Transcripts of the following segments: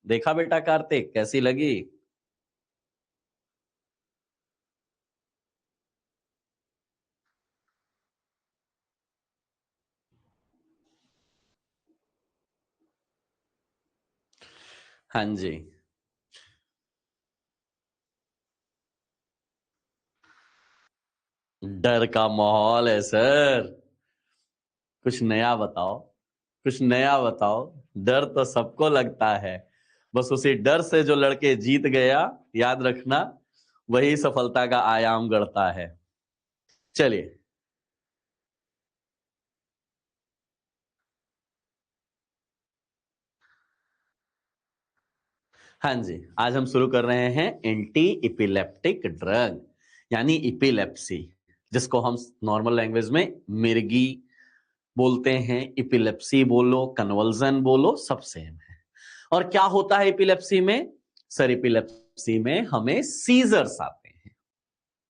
देखा बेटा कार्तिक, कैसी लगी? हाँ जी। डर का माहौल है सर। कुछ नया बताओ, कुछ नया बताओ। डर तो सबको लगता है, बस उसी डर से जो लड़के जीत गया, याद रखना, वही सफलता का आयाम गढ़ता है। चलिए। हाँ जी, आज हम शुरू कर रहे हैं एंटी इपिलेप्टिक ड्रग, यानी इपिलेप्सी, जिसको हम नॉर्मल लैंग्वेज में मिर्गी बोलते हैं, इपिलेप्सी बोलो, कन्वल्जन बोलो, सब सेम है। और क्या होता है इपिलेप्सी में? सर, इपिलेप्सी में हमें सीजर्स आते हैं।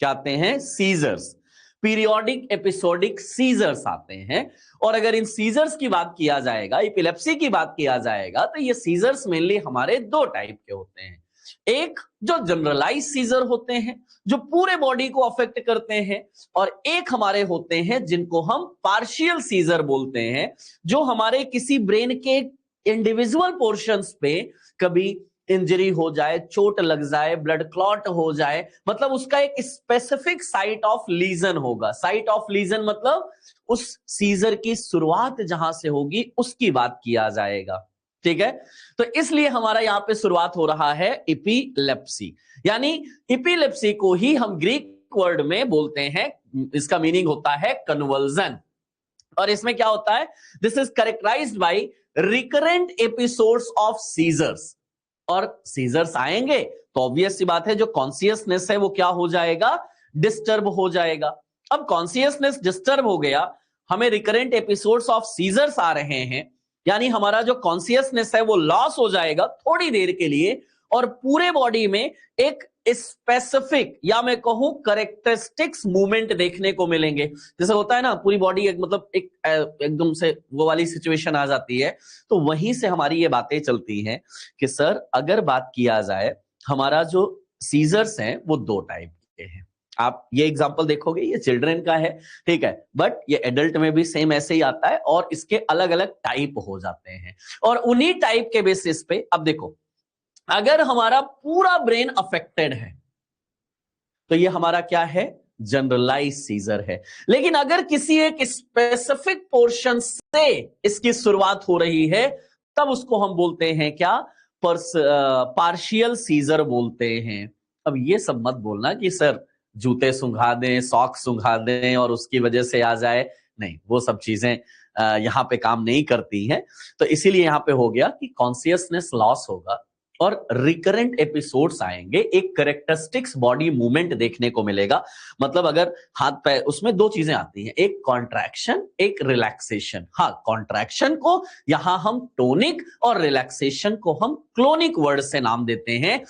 क्या आते हैं? सीजर्स। पीरियोडिक एपिसोडिक सीजर्स आते हैं। और अगर इन सीजर्स की बात किया जाएगा, इपिलेप्सी की बात किया जाएगा, तो ये सीजर्स मेनली हमारे दो टाइप के होते हैं। एक जो जनरलाइज सीजर होते हैं, जो पूरे बॉडी को अफेक्ट करते हैं, और एक हमारे होते हैं जिनको हम पार्शियल सीजर बोलते हैं, जो हमारे किसी ब्रेन के इंडिविजुअल पोर्शंस पे कभी इंजरी हो जाए, चोट लग जाए, ब्लड क्लॉट हो जाए, मतलब उसका एक स्पेसिफिक साइट ऑफ लीजन होगा। साइट ऑफ लीजन मतलब उस सीजर की शुरुआत जहां से होगी उसकी बात किया जाएगा। ठीक है, तो इसलिए हमारा यहां पे शुरुआत हो रहा है इपिलेप्सी, यानी इपिलेप्सी को ही हम ग्रीक वर्ड में बोलते हैं, इसका मीनिंग होता है कन्वर्जन। और इसमें क्या होता है? This is characterised by recurrent episodes of seizures. और सीजर्स आएंगे तो ऑब्वियस सी बात है, जो कॉन्सियसनेस है वो क्या हो जाएगा? डिस्टर्ब हो जाएगा। अब कॉन्सियसनेस डिस्टर्ब हो गया, हमें रिकरेंट एपिसोड्स ऑफ सीजर्स आ रहे हैं, यानी हमारा जो कॉन्सियसनेस है वो लॉस हो जाएगा थोड़ी देर के लिए, और पूरे बॉडी में एक स्पेसिफिक, या मैं कहूं करेक्टरिस्टिक्स मूवमेंट देखने को मिलेंगे। जैसे होता है ना, पूरी बॉडी एक मतलब एक एकदम से वो वाली सिचुएशन आ जाती है। तो वहीं से हमारी ये बातें चलती हैं कि सर, अगर बात किया जाए, हमारा जो सीजर्स हैं वो दो टाइप के हैं। आप ये एग्जांपल देखोगे, ये चिल्ड्रन का है, ठीक है, बट ये एडल्ट में भी सेम ऐसे ही आता है, और इसके अलग अलग टाइप हो जाते हैं। और उन्हीं टाइप के बेसिस पे अब देखो, अगर हमारा पूरा ब्रेन अफेक्टेड है तो ये हमारा क्या है? जनरलाइज सीजर है। लेकिन अगर किसी एक स्पेसिफिक पोर्शन से इसकी शुरुआत हो रही है, तब उसको हम बोलते हैं क्या? पार्शियल सीजर बोलते हैं। अब ये सब मत बोलना कि सर जूते सुंघा दें, सॉक्स सुंघा दें और उसकी वजह से आ जाए। नहीं, वो सब चीजें यहां पे काम नहीं करती हैं। तो इसीलिए यहां पे हो गया कि कॉन्सियसनेस लॉस होगा और रिकरेंट एपिसोड्स आएंगे, एक करेक्टरिस्टिक्स बॉडी मूवमेंट देखने को मिलेगा। मतलब अगर हाथ पैर, उसमें दो चीजें आती हैं, एक कॉन्ट्रैक्शन, एक रिलैक्सेशन। हाँ, कॉन्ट्रैक्शन को यहां हम टोनिक और रिलैक्सेशन को हम क्लोनिक वर्ड से नाम देते हैं।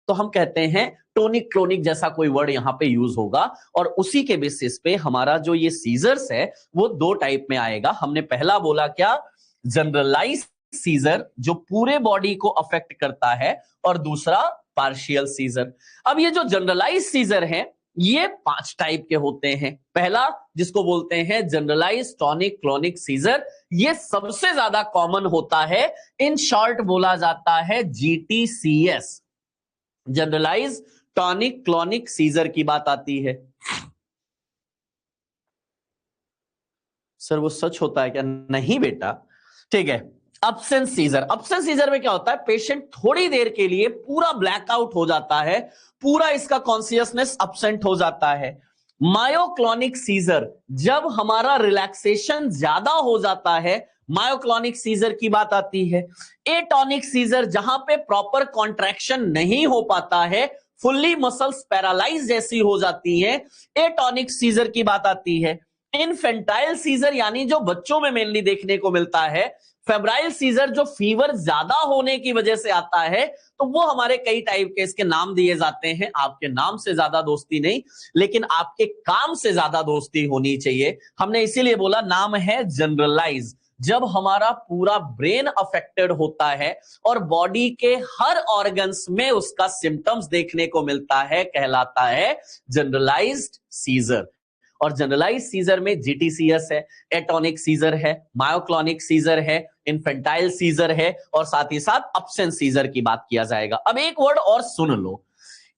तो हम कहते हैं टोनिक क्लोनिक जैसा कोई वर्ड यहां पे यूज होगा, और उसी के बेसिस पे हमारा जो ये सीजर्स है वो दो टाइप में आएगा। हमने पहला बोला क्या? जनरलाइज सीजर, जो पूरे बॉडी को अफेक्ट करता है, और दूसरा पार्शियल सीजर। अब ये जो जनरलाइज सीजर है, ये 5 टाइप के होते हैं। पहला, जिसको बोलते हैं जनरलाइज टॉनिक क्लोनिक सीजर, ये सबसे ज्यादा कॉमन होता है। इन शॉर्ट बोला जाता है GTCS, generalise tonic clonic seizure की बात आती है। सर वो सच होता है क्या? नहीं बेटा, ठीक है। अब्सेंस सीजर, अब्सेंस सीजर में क्या होता है? पेशेंट थोड़ी देर के लिए पूरा ब्लैकआउट हो जाता है, पूरा इसका कॉन्सियसनेस अब्सेंट हो जाता है। मायोक्लोनिक सीजर, जब हमारा रिलैक्सेशन ज्यादा हो जाता है, मायोक्लोनिक सीजर की बात आती है। एटॉनिक सीजर, जहां पे प्रॉपर कॉन्ट्रैक्शन नहीं हो पाता है, फुल्ली मसल्स पैरालाइज जैसी हो जाती है, एटॉनिक सीजर की बात आती है। इनफेंटाइल सीजर, यानी जो बच्चों में मेनली देखने को मिलता है। फेब्राइल सीजर, जो फीवर ज्यादा होने की वजह से आता है। तो वो हमारे कई टाइप के इसके नाम दिए जाते हैं। आपके नाम से ज्यादा दोस्ती नहीं, लेकिन आपके काम से ज्यादा दोस्ती होनी चाहिए। हमने इसीलिए बोला नाम है जनरलाइज। जब हमारा पूरा ब्रेन अफेक्टेड होता है और बॉडी के हर ऑर्गन्स में उसका सिम्टम्स देखने को मिलता है, कहलाता है जनरलाइज्ड सीजर। और जनरलाइज सीजर में जीटीसीएस है, एटोनिक सीजर है, मायोक्लोनिक सीजर है, इन्फेंटाइल सीजर है और साथ ही साथ अब्सेंट सीजर की बात किया जाएगा। अब एक वर्ड और सुन लो,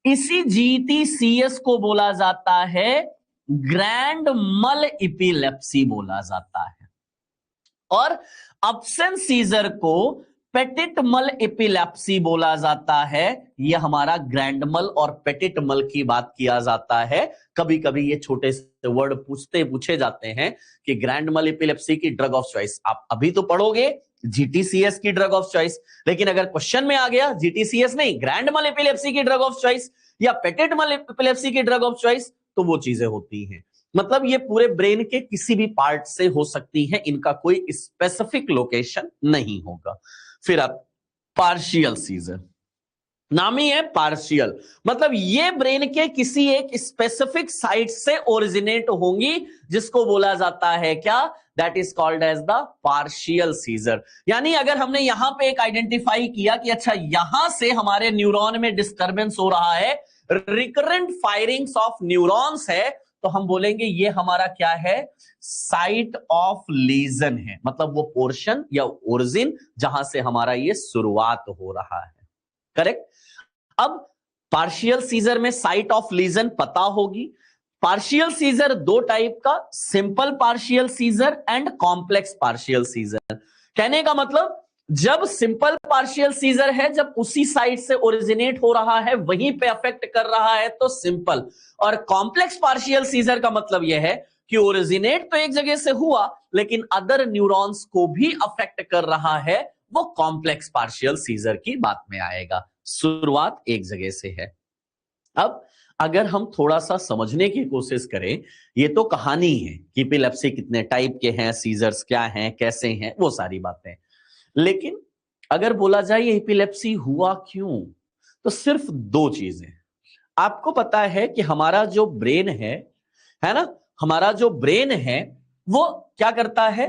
इसी जीटीसीएस को बोला जाता है ग्रैंड मल एपिलेप्सी बोला जाता है, और अब्सेंट सीजर को पेटिट मल एपिलेप्सी बोला जाता है। यह हमारा ग्रैंड मल और पेटिट मल की बात किया जाता है। कभी कभी ये छोटे से वर्ड पूछे जाते हैं कि ग्रैंड मल एपिलेप्सी की ड्रग ऑफ चॉइस, आप अभी तो पढ़ोगे जीटीसीएस की ड्रग ऑफ चॉइस, लेकिन अगर क्वेश्चन में आ गया जीटीसीएस नहीं, ग्रैंड मल एपिलेप्सी की ड्रग ऑफ चॉइस या पेटिट मल एपिलेप्सी की ड्रग ऑफ चॉइस, तो वो चीजें होती हैं। मतलब ये पूरे ब्रेन के किसी भी पार्ट से हो सकती है, इनका कोई स्पेसिफिक लोकेशन नहीं होगा। फिर आप पार्शियल सीजर, नाम ही है पार्शियल, मतलब ये ब्रेन के किसी एक स्पेसिफिक साइट से ओरिजिनेट होंगी, जिसको बोला जाता है क्या, that is called as the partial seizure. यानी अगर हमने यहां पे एक आइडेंटिफाई किया कि अच्छा यहां से हमारे न्यूरॉन में डिस्टर्बेंस हो रहा है, रिकरेंट फायरिंग्स ऑफ न्यूरॉन्स है, तो हम बोलेंगे ये हमारा क्या है, साइट ऑफ लीजन है, मतलब वो पोर्शन या ओरिजिन जहां से हमारा ये शुरुआत हो रहा है। करेक्ट। अब पार्शियल सीजर में साइट ऑफ लीजन पता होगी। पार्शियल सीजर दो टाइप का, simple partial seizure and complex partial seizure. कहने का मतलब जब सिंपल पार्शियल सीजर है, जब उसी साइट से ओरिजिनेट हो रहा है, वहीं पे अफेक्ट कर रहा है, तो सिंपल। और कॉम्प्लेक्स पार्शियल सीजर का मतलब यह है कि ओरिजिनेट तो एक जगह से हुआ, लेकिन अदर न्यूरॉन्स को भी अफेक्ट कर रहा है, वो कॉम्प्लेक्स पार्शियल सीजर की बात में आएगा। शुरुआत एक जगह से है। अब अगर हम थोड़ा सा समझने की कोशिश करें, ये तो कहानी है कि एपिलेप्सी कितने टाइप के हैं, सीजर्स क्या हैं, कैसे हैं, वो सारी बातें, लेकिन अगर बोला जाए ये एपिलेप्सी हुआ क्यों, तो सिर्फ दो चीजें। आपको पता है कि हमारा जो ब्रेन है ना, हमारा जो ब्रेन है वो क्या करता है,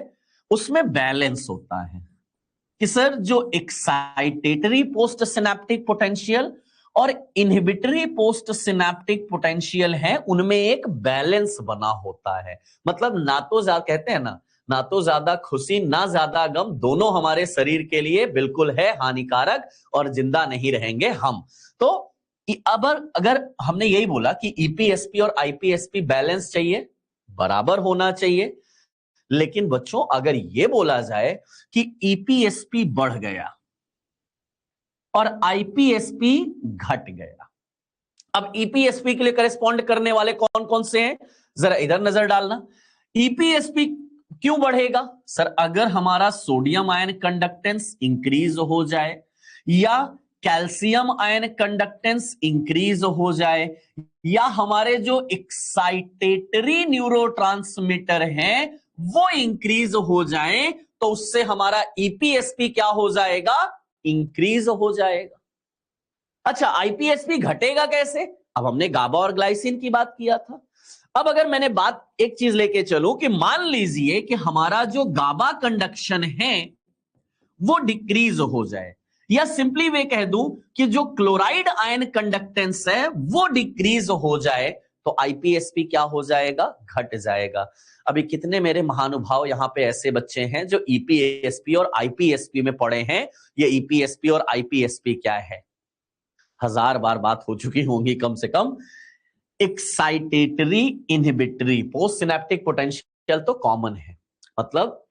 उसमें बैलेंस होता है कि सर जो एक्साइटेटरी पोस्ट सिनेप्टिक पोटेंशियल और इनहिबिटरी पोस्ट सिनेप्टिक पोटेंशियल है, उनमें एक बैलेंस बना होता है। मतलब ना तो कहते हैं ना तो ज्यादा खुशी ना ज्यादा गम, दोनों हमारे शरीर के लिए बिल्कुल है हानिकारक और जिंदा नहीं रहेंगे हम। तो अब अगर हमने यही बोला कि ईपीएसपी और आईपीएसपी बैलेंस चाहिए, बराबर होना चाहिए, लेकिन बच्चों अगर यह बोला जाए कि ईपीएसपी बढ़ गया और आईपीएसपी घट गया, अब ईपीएसपी के लिए करेस्पॉन्ड करने वाले कौन कौन से हैं, जरा इधर नजर डालना। ईपीएसपी क्यों बढ़ेगा सर, अगर हमारा सोडियम आयन कंडक्टेंस इंक्रीज हो जाए या कैल्शियम आयन कंडक्टेंस इंक्रीज हो जाए या हमारे जो एक्साइटेटरी न्यूरोट्रांसमीटर हैं वो इंक्रीज हो जाए, तो उससे हमारा ईपीएसपी क्या हो जाएगा, इंक्रीज हो जाएगा। अच्छा आईपीएसपी घटेगा कैसे, अब हमने गाबा और ग्लाइसिन की बात किया था। अब अगर मैंने बात एक चीज लेके चलूं कि मान लीजिए कि हमारा जो गाबा कंडक्शन है वो डिक्रीज हो जाए, या सिंपली वे कह दूं कि जो क्लोराइड आयन कंडक्टेंस है वो डिक्रीज हो जाए, तो आईपीएसपी क्या हो जाएगा, घट जाएगा। अभी कितने मेरे महानुभाव यहां पे ऐसे बच्चे हैं जो ईपीएसपी और आईपीएसपी में पढ़े हैं। ये ईपीएसपी और आईपीएसपी क्या है, 1000 बार बात हो चुकी होंगी कम से कम। Excitatory inhibitory postsynaptic potential तो कॉमन है, मतलब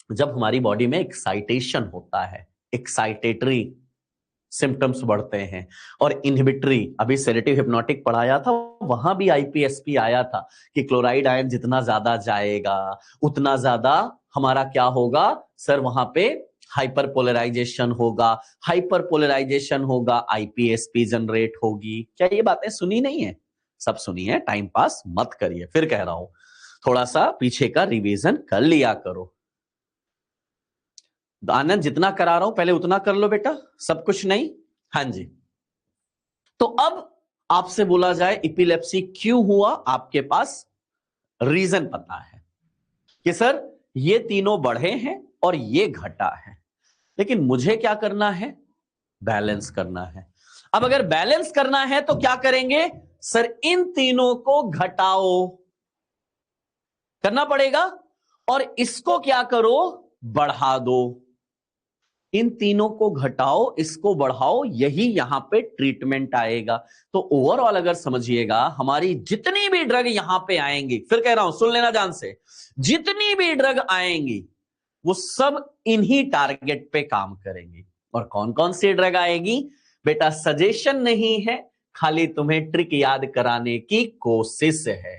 जब हमारी बॉडी में एक्साइटेशन होता है, एक्साइटेटरी सिम्टम्स बढ़ते हैं, और इनहिबिटरी अभी सेडेटिव हिप्नोटिक पढ़ाया था, वहां भी आईपीएसपी आया था कि क्लोराइड आयन जितना ज्यादा जाएगा उतना ज्यादा हमारा क्या होगा सर, वहां पे हाइपरपोलराइजेशन होगा, हाइपरपोलराइजेशन होगा आईपीएसपी जनरेट होगी। क्या ये बातें सुनी नहीं है, सब सुनी है, टाइम पास मत करिए, फिर कह रहा हूं थोड़ा सा पीछे का रिवीजन कर लिया करो। आनंद जितना करा रहा हूं पहले उतना कर लो बेटा, सब कुछ नहीं। हाँ जी, तो अब आपसे बोला जाए एपिलेप्सी क्यों हुआ, आपके पास रीजन पता है कि सर ये तीनों बढ़े हैं और ये घटा है, लेकिन मुझे क्या करना है, बैलेंस करना है। अब अगर बैलेंस करना है तो क्या करेंगे सर, इन तीनों को घटाओ, करना पड़ेगा, और इसको क्या करो, बढ़ा दो। इन तीनों को घटाओ, इसको बढ़ाओ, यही यहां पे ट्रीटमेंट आएगा। तो ओवरऑल अगर समझिएगा, हमारी जितनी भी ड्रग यहां पे आएंगी, फिर कह रहा हूं सुन लेना ध्यान से, जितनी भी ड्रग आएंगी वो सब इन्हीं टारगेट पे काम करेंगी। और कौन कौन सी ड्रग आएगी बेटा, सजेशन नहीं है, खाली तुम्हें ट्रिक याद कराने की कोशिश है।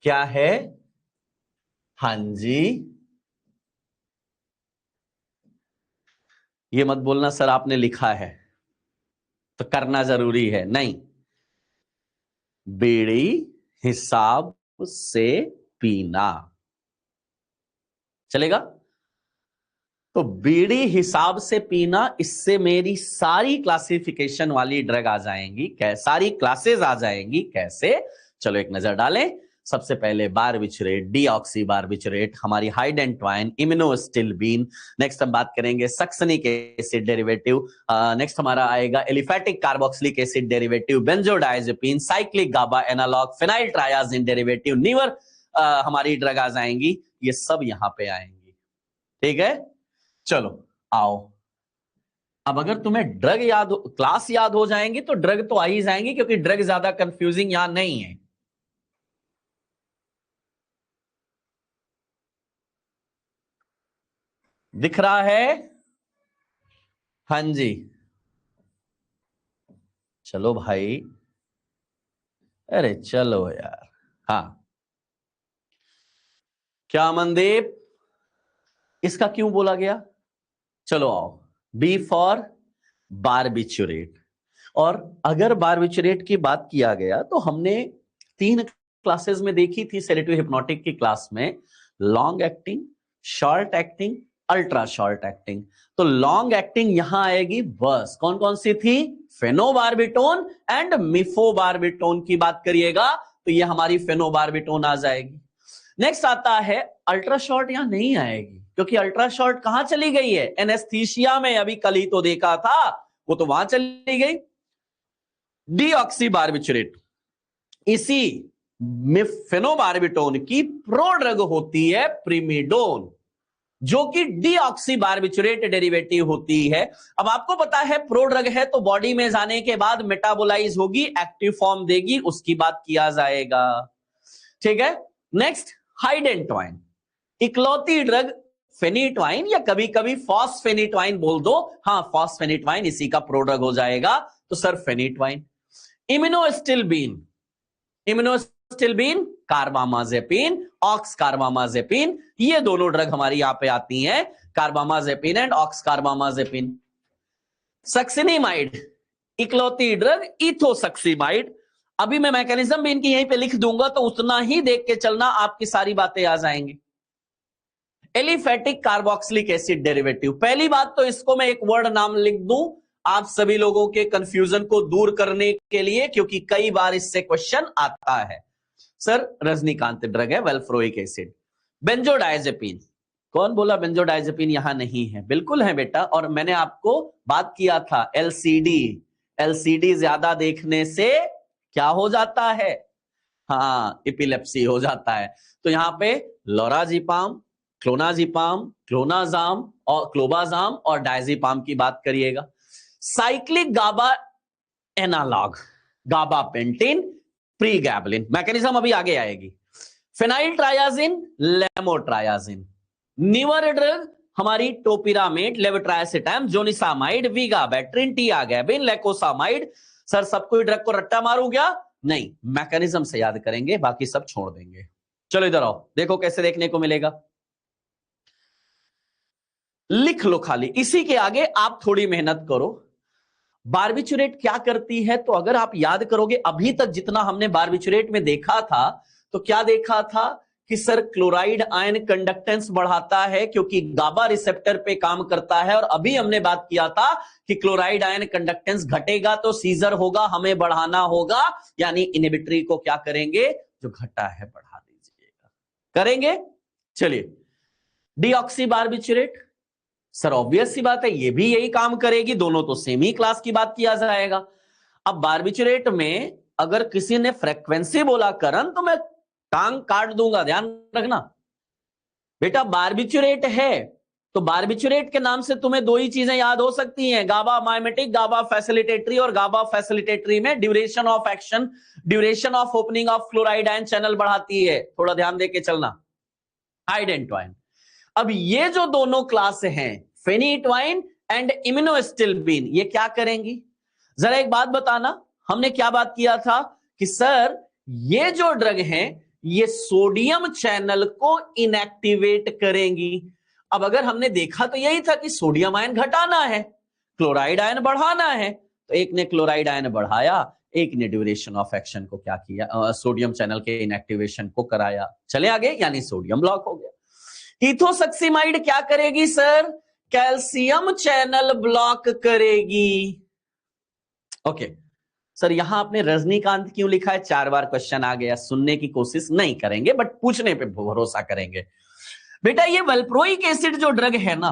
क्या है, हां जी, ये मत बोलना सर आपने लिखा है तो करना जरूरी है, नहीं, बीड़ी हिसाब से पीना चलेगा। तो बीड़ी हिसाब से पीना, इससे मेरी सारी क्लासिफिकेशन वाली ड्रग आ जाएंगी, सारी क्लासेस आ जाएंगी। कैसे, चलो एक नजर डालें। सबसे पहले बारबिचरेट, डीऑक्सी बारबिचरेट, हमारी हाइडेंटवाइन, इम्यूनोस्टिलबिन। नेक्स्ट हम बात करेंगे सक्सनिक एसिड डेरिवेटिव। नेक्स्ट हमारा आएगा aliphatic carboxylic acid derivative, benzodiazepine, cyclic GABA analogue, phenyl triazine derivative, newer हमारी ड्रग आ जाएंगी। ये सब यहां पे आएंगी, ठीक है। चलो आओ, अब अगर तुम्हें ड्रग याद, क्लास याद हो जाएंगी तो ड्रग तो आ ही जाएंगी, क्योंकि ड्रग ज्यादा कंफ्यूजिंग यहां नहीं है। दिख रहा है, हां जी, चलो भाई, अरे चलो यार, हाँ, क्या मनदीप, इसका क्यों बोला गया, चलो आओ, बी फॉर बारबिचुरेट। और अगर बारबिचुरेट की बात किया गया तो हमने 3 क्लासेस में देखी थी सेडेटिव हिप्नोटिक की क्लास में, long acting, short acting, ultra short acting. तो लॉन्ग एक्टिंग यहां आएगी बस, कौन कौन सी थी, फेनोबारबिटोन एंड मिफोबारबिटोन की बात करिएगा तो ये हमारी फेनोबारबिटोन आ जाएगी। नेक्स्ट आता है अल्ट्रा शॉर्ट, यहां नहीं आएगी क्योंकि अल्ट्रा शॉर्ट कहां चली गई है, एनेस्थीसिया में, अभी कल ही तो देखा था, वो तो वहां चली गई। डीऑक्सी बारबिचरेट, इसी फेनोबारबिटोन की प्रोड्रग होती है प्रिमिडोन, जो कि डीऑक्सी बारबिचुरेट डेरिवेटिव होती है। अब आपको पता है प्रोड्रग है तो बॉडी में जाने के बाद मेटाबोलाइज होगी, एक्टिव फॉर्म देगी, उसकी बात किया जाएगा, ठीक है। नेक्स्ट हाइडेंटवाइन, इकलौती ड्रग फेनिटवाइन, या कभी कभी फॉस्फेनिटवाइन बोल दो, हाँ फॉस्फेनिटवाइन इसी का प्रोड्रग हो जाएगा, तो sir phenytoin. Iminostilbene, iminostilbene, carbamazepine, ox carbamazepine, ये दोनों ड्रग हमारी यहां पे आती हैं, carbamazepine and ox carbamazepine. Succinimide, इकलौती ड्रग इथोसक्सीमाइड। अभी मैं मैकेनिज्म भी इनकी यहीं पे लिख दूंगा तो उतना ही देख के चलना, आपकी सारी बातें आ जाएंगी। एलिफेटिक कार्बोक्सिलिक एसिड डेरिवेटिव, पहली बात तो इसको मैं एक वर्ड नाम लिख दूं आप सभी लोगों के कंफ्यूजन को दूर करने के लिए, क्योंकि कई बार इससे क्वेश्चन आता है। सर रजनीकांत ड्रग है, वेल्फ्रोइक एसिड। बेंजोडाइजेपिन, कौन बोला बेंजोडाइजेपिन यहां नहीं है, बिल्कुल है बेटा, और मैंने आपको बात किया था एलसीडी, एलसीडी ज्यादा देखने से क्या हो जाता है, हाँ एपिलेप्सी हो जाता है। तो यहां पे लोराजिपाम, क्लोनाजिपाम, क्लोनाजाम और क्लोबाजाम और डायजिपाम की बात करिएगा। Cyclic GABA analogue, gabapentin, pregabalin, mechanism अभी आगे आएगी। फिनाइल ट्रायाजिन, लेमोट्रायाजिन। नीवर ड्रग हमारी टोपिरामेट, लेवोट्रायसिटाम, जोनिसामाइड, वीगाबैट्रिन, टियागैबिन, लेकोसामाइड। सर सबको ड्रग को रट्टा मारू क्या, नहीं, मैकेनिज्म से याद करेंगे, बाकी सब छोड़ देंगे। चलो इधर आओ, देखो कैसे देखने को मिलेगा, लिख लो खाली, इसी के आगे आप थोड़ी मेहनत करो। बारबिचुरेट क्या करती है, तो अगर आप याद करोगे अभी तक जितना हमने बारबिचुरेट में देखा था, तो क्या देखा था कि सर क्लोराइड आयन कंडक्टेंस बढ़ाता है क्योंकि गाबा रिसेप्टर पे काम करता है, और अभी हमने बात किया था कि क्लोराइड आयन कंडक्टेंस घटेगा तो सीजर होगा, हमें बढ़ाना होगा, यानी इनहिबिटरी को क्या करेंगे, जो घटा है बढ़ा दीजिएगा, करेंगे। चलिए, डीऑक्सी बारबिचुरेट, सर ऑब्वियस सी बात है ये भी यही काम करेगी, दोनों तो सेम ही क्लास की बात किया जाएगा। अब बारबिचुरेट में अगर किसी ने फ्रीक्वेंसी बोला करंट तो मैं टांग काट दूंगा, ध्यान रखना बेटा। बारबिचुरेट है तो बारबिचुरेट के नाम से तुम्हें दो ही चीजें याद हो सकती हैं, गाबा माइमेटिक, गाबा फैसिलिटेटरी। और गाबा फैसिलिटेटरी में duration of action, duration of opening of chloride ion channel बढ़ाती है, थोड़ा ध्यान देके चलना। आइडेंटवाइन, अब ये जो दोनों क्लास हैं फेनिट्वाइन एंड इम्यूनोस्टिल्बिन, ये क्या करेंगी? जरा एक बात बताना, हमने क्या बात किया था कि सर ये जो ड्रग हैं ये सोडियम चैनल को इनएक्टिवेट करेंगी। अब अगर हमने देखा तो यही था कि सोडियम आयन घटाना है, क्लोराइड आयन बढ़ाना है, तो एक ने क्लोराइड आयन बढ़ाया, एक ने ड्यूरेशन ऑफ एक्शन को क्या किया, सोडियम चैनल के इनएक्टिवेशन को कराया। चले आगे, यानी सोडियम ब्लॉक हो गया। इथोसक्सीमाइड क्या करेगी सर? कैल्शियम चैनल ब्लॉक करेगी। ओके सर, यहां आपने रजनीकांत क्यों लिखा है? 4 बार क्वेश्चन आ गया, सुनने की कोशिश नहीं करेंगे बट पूछने पे भरोसा करेंगे। बेटा ये वेल्प्रोइक एसिड जो ड्रग है ना,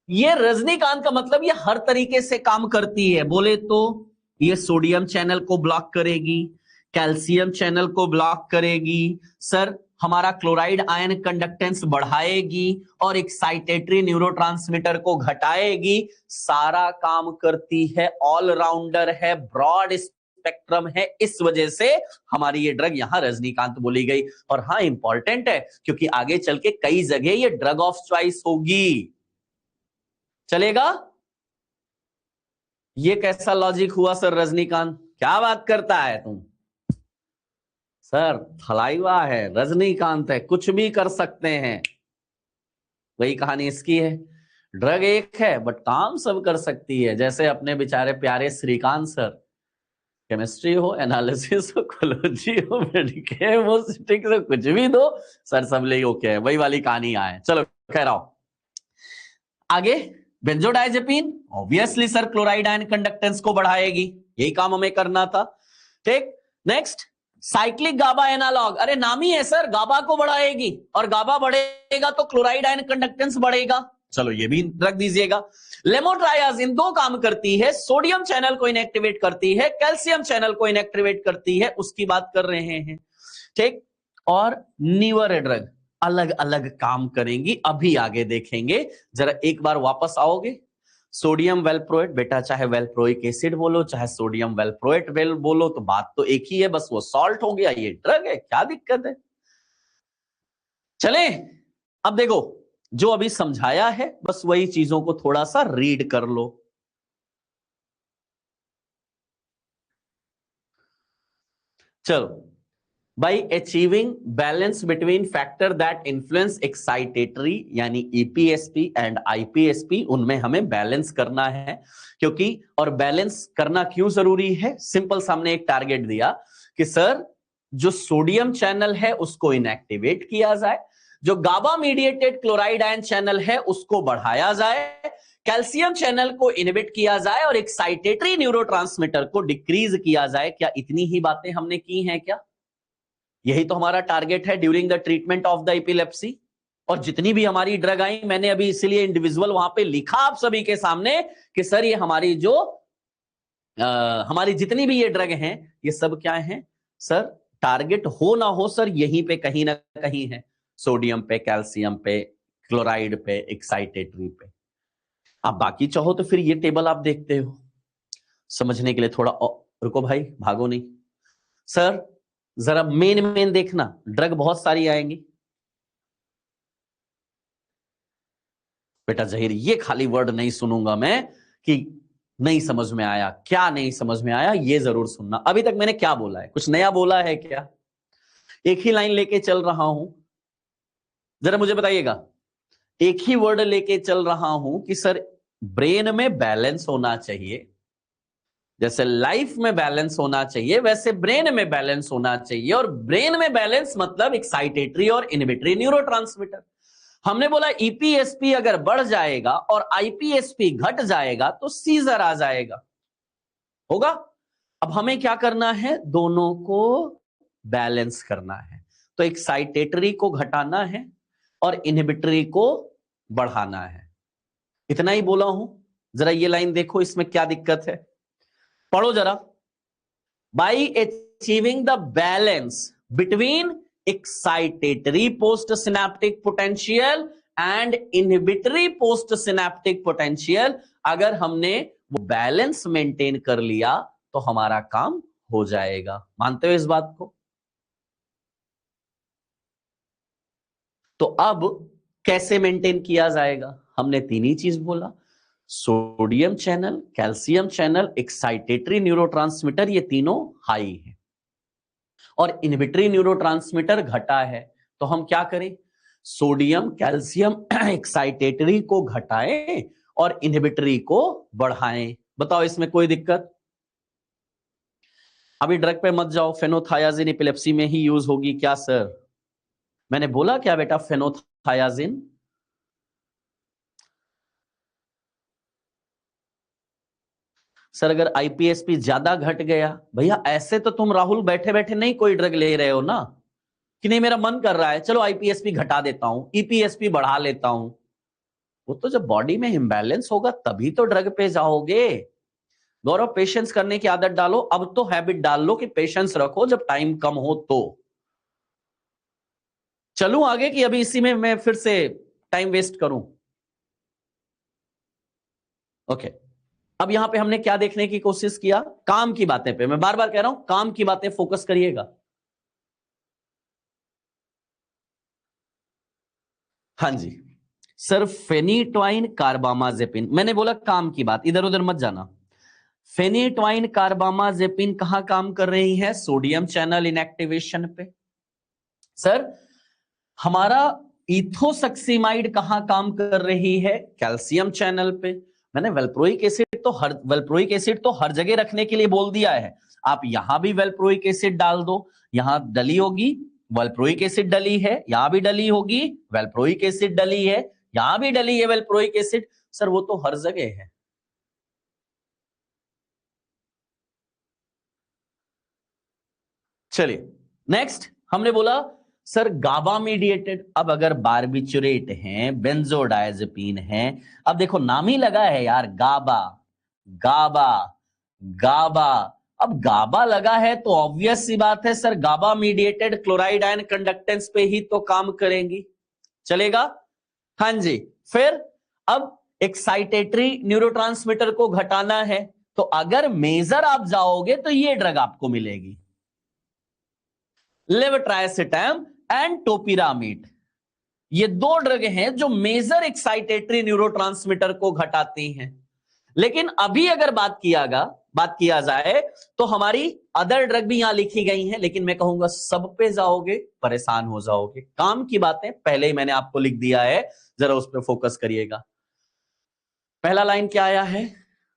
ये रजनीकांत का मतलब ये हर तरीके से काम करती है। बोले तो ये सोडियम चैनल को ब्लॉक करेगी, कैल्शियम चैनल को ब्लॉक करेगी, सर हमारा क्लोराइड आयन कंडक्टेंस बढ़ाएगी और एक्साइटेटरी न्यूरोट्रांसमीटर को घटाएगी। सारा काम करती है, ऑलराउंडर है, ब्रॉड स्पेक्ट्रम है, इस वजह से हमारी ये ड्रग यहां रजनीकांत बोली गई। और हाँ इंपॉर्टेंट है क्योंकि आगे चल के कई जगह ये ड्रग ऑफ चॉइस होगी। चलेगा? ये कैसा लॉजिक हुआ सर रजनीकांत? क्या बात करता है तुम? सर थलाइवा है, रजनीकांत है, कुछ भी कर सकते हैं। वही कहानी इसकी है, ड्रग एक है बट काम सब कर सकती है। जैसे अपने बेचारे प्यारे श्रीकांत सर, केमिस्ट्री हो, एनालिसिस हो, कोलॉजी हो, मेडिकेम हो, स्टिक से कुछ भी दो सर, सब ले ओके है। वही वाली कहानी आए। चलो खैर आओ आगे। Benzodiazepine obviously sir chloride ion conductance को बढ़ाएगी, यही काम हमें करना था। ठीक, नेक्स्ट साइक्लिक गाबा एनालॉग, अरे नाम ही है सर, गाबा को बढ़ाएगी और गाबा बढ़ेगा तो क्लोराइड आयन कंडक्टेंस बढ़ेगा। चलो ये भी रख दीजिएगा। लेमोट्राइयाजिन दो काम करती है, सोडियम चैनल को इनएक्टिवेट करती है, कैल्शियम चैनल को इनएक्टिवेट करती है, उसकी बात कर रहे हैं। ठीक, और न्यूअर ड्रग अलग अलग काम करेंगी, अभी आगे देखेंगे। जरा एक बार वापस आओगे। सोडियम वेल्प्रोएट, बेटा चाहे वेल्प्रोइक एसिड बोलो चाहे सोडियम वेल्प्रोएट बोलो तो बात तो एक ही है, बस वो सॉल्ट हो गया, ये ड्रग है, क्या दिक्कत है? चले अब देखो, जो अभी समझाया है बस वही चीजों को थोड़ा सा रीड कर लो। चलो, by achieving balance between factor that influence excitatory यानी EPSP and IPSP, उनमें हमें बैलेंस करना है। क्योंकि और बैलेंस करना क्यों जरूरी है? सिंपल, सामने एक टारगेट दिया कि सर जो सोडियम चैनल है उसको इनएक्टिवेट किया जाए, जो गाबा मीडिएटेड क्लोराइड आयन चैनल है उसको बढ़ाया जाए, कैल्शियम चैनल को इनहिबिट किया जाए और एक्साइटेटरी न्यूरोट्रांसमीटर को डिक्रीज किया जाए। क्या इतनी ही बातें हमने की हैं क्या? यही तो हमारा टारगेट है during the treatment of the epilepsy. और जितनी भी हमारी ड्रग आई, मैंने अभी इसीलिए इंडिविजुअल वहां पे लिखा आप सभी के सामने कि सर ये हमारी जो हमारी जितनी भी ये ड्रग हैं ये सब क्या हैं सर? टारगेट हो ना हो सर यहीं पे कहीं ना कहीं है, सोडियम पे, कैल्शियम पे, क्लोराइड पे, एक्साइटेटरी पे। आप बाकी चाहो तो फिर ये टेबल आप देखते हो समझने के लिए थोड़ा। रुको भाई, भागो नहीं सर, जरा मेन देखना, ड्रग बहुत सारी आएंगी। बेटा जहीर ये खाली वर्ड नहीं सुनूंगा मैं कि नहीं समझ में आया, क्या नहीं समझ में आया ये जरूर सुनना। अभी तक मैंने क्या बोला है? कुछ नया बोला है क्या? एक ही लाइन लेके चल रहा हूं, जरा मुझे बताइएगा। एक ही वर्ड लेके चल रहा हूं कि सर ब्रेन में बैलेंस होना चाहिए, जैसे लाइफ में बैलेंस होना चाहिए वैसे ब्रेन में बैलेंस होना चाहिए। और ब्रेन में बैलेंस मतलब एक्साइटेटरी और इनहिबिटरी न्यूरोट्रांसमीटर। हमने बोला ईपीएसपी अगर बढ़ जाएगा और आईपीएसपी घट जाएगा तो सीजर आ जाएगा, होगा। अब हमें क्या करना है? दोनों को बैलेंस करना है। तो एक्साइटेटरी को घटाना है और इनहिबिटरी को बढ़ाना है। इतना ही बोला हूं। जरा ये लाइन देखो, इसमें क्या दिक्कत है, पढ़ो जरा। By achieving the balance between excitatory post synaptic potential and inhibitory postsynaptic potential, अगर हमने वो बैलेंस मेंटेन कर लिया तो हमारा काम हो जाएगा। मानते हो इस बात को? तो अब कैसे मेंटेन किया जाएगा? हमने तीन ही चीज बोला, sodium channel, calcium channel, excitatory neurotransmitter, ये तीनों हाई है और इनहिबिटरी न्यूरोट्रांसमीटर घटा है। तो हम क्या करें? सोडियम, कैल्शियम, एक्साइटेटरी को घटाएं और इनहिबिटरी को बढ़ाएं। बताओ इसमें कोई दिक्कत? अभी ड्रग पे मत जाओ, फेनोथायाजिन एपिलेप्सी में ही यूज होगी क्या सर? मैंने बोला क्या बेटा फेनोथायाजिन? सर अगर आईपीएसपी ज्यादा घट गया, भैया ऐसे तो तुम राहुल बैठे बैठे नहीं कोई ड्रग ले रहे हो ना, कि नहीं मेरा मन कर रहा है चलो आईपीएसपी घटा देता हूं, ईपीएसपी बढ़ा लेता हूं। वो तो जब बॉडी में इम्बैलेंस होगा तभी तो ड्रग पे जाओगे। गौरव पेशेंस करने की आदत डालो, अब तो हैबिट डाल लो कि पेशेंस रखो जब टाइम कम हो तो। चलूं आगे कि अभी इसी में मैं फिर से टाइम वेस्ट करूं? ओके अब यहां पे हमने क्या देखने की कोशिश किया? काम की बातें पे, मैं बार बार कह रहा हूं काम की बातें फोकस करिएगा। हाँ जी सर, फेनिटोइन कार्बामाजेपिन, मैंने बोला काम की बात, इधर उधर मत जाना। फेनिटोइन कार्बामाजेपिन कहां काम कर रही है? सोडियम चैनल इनएक्टिवेशन पे। सर हमारा इथोसक्सीमाइड कहां काम कर रही है? कैल्शियम चैनल पे। मैंने वेल्प्रोइक एसिड तो हर जगह रखने के लिए बोल दिया है। आप यहां भी वेल्प्रोइक एसिड डाल दो, यहां डली होगी वेल्प्रोइक एसिड डली है, यहां भी डली होगी वेल्प्रोइक एसिड डली है, यहां भी डली है वेल्प्रोइक एसिड। सर वो तो हर जगह है। चलिए नेक्स्ट हमने बोला सर गाबा मीडिएटेड। अब अगर बारबिचुरेट है, बेंजोडायजेपिन है, अब देखो नाम ही लगा है यार, गाबा गाबा गाबा। अब गाबा लगा है तो ऑब्वियस सी बात है सर गाबा मीडिएटेड क्लोराइड आयन कंडक्टेंस पे ही तो काम करेंगी। चलेगा? हाँ जी। फिर अब एक्साइटेटरी न्यूरोट्रांसमीटर को घटाना है, तो अगर मेजर आप जाओगे तो ये ड्रग आपको मिलेगी, लेवोट्राइसिटम एंड टोपिरामिड। ये दो ड्रग हैं जो मेजर एक्साइटेटरी न्यूरोट्रांसमीटर को घटाती हैं। लेकिन अभी अगर बात किया जाए तो हमारी अदर ड्रग भी यहां लिखी गई हैं, लेकिन मैं कहूंगा सब पे जाओगे परेशान हो जाओगे। काम की बातें पहले ही मैंने आपको लिख दिया है, जरा उस पर फोकस करिएगा। पहला लाइन क्या आया है?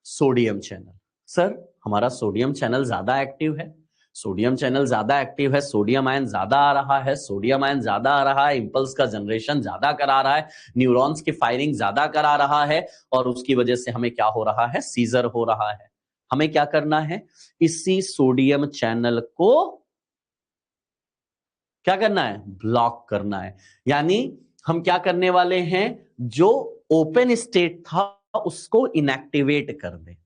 Sodium channel. सर हमारा सोडियम चैनल ज्यादा एक्टिव है, सोडियम चैनल ज्यादा एक्टिव है, सोडियम आयन ज्यादा आ रहा है, सोडियम आयन ज्यादा आ रहा है, इंपल्स का जनरेशन ज्यादा करा रहा है, न्यूरॉन्स की फायरिंग ज्यादा करा रहा है, और उसकी वजह से हमें क्या हो रहा है? सीजर हो रहा है। हमें क्या करना है? इसी सोडियम चैनल को क्या करना है? ब्लॉक करना है। यानी हम क्या करने वाले हैं? जो ओपन स्टेट था उसको इनएक्टिवेट कर दे।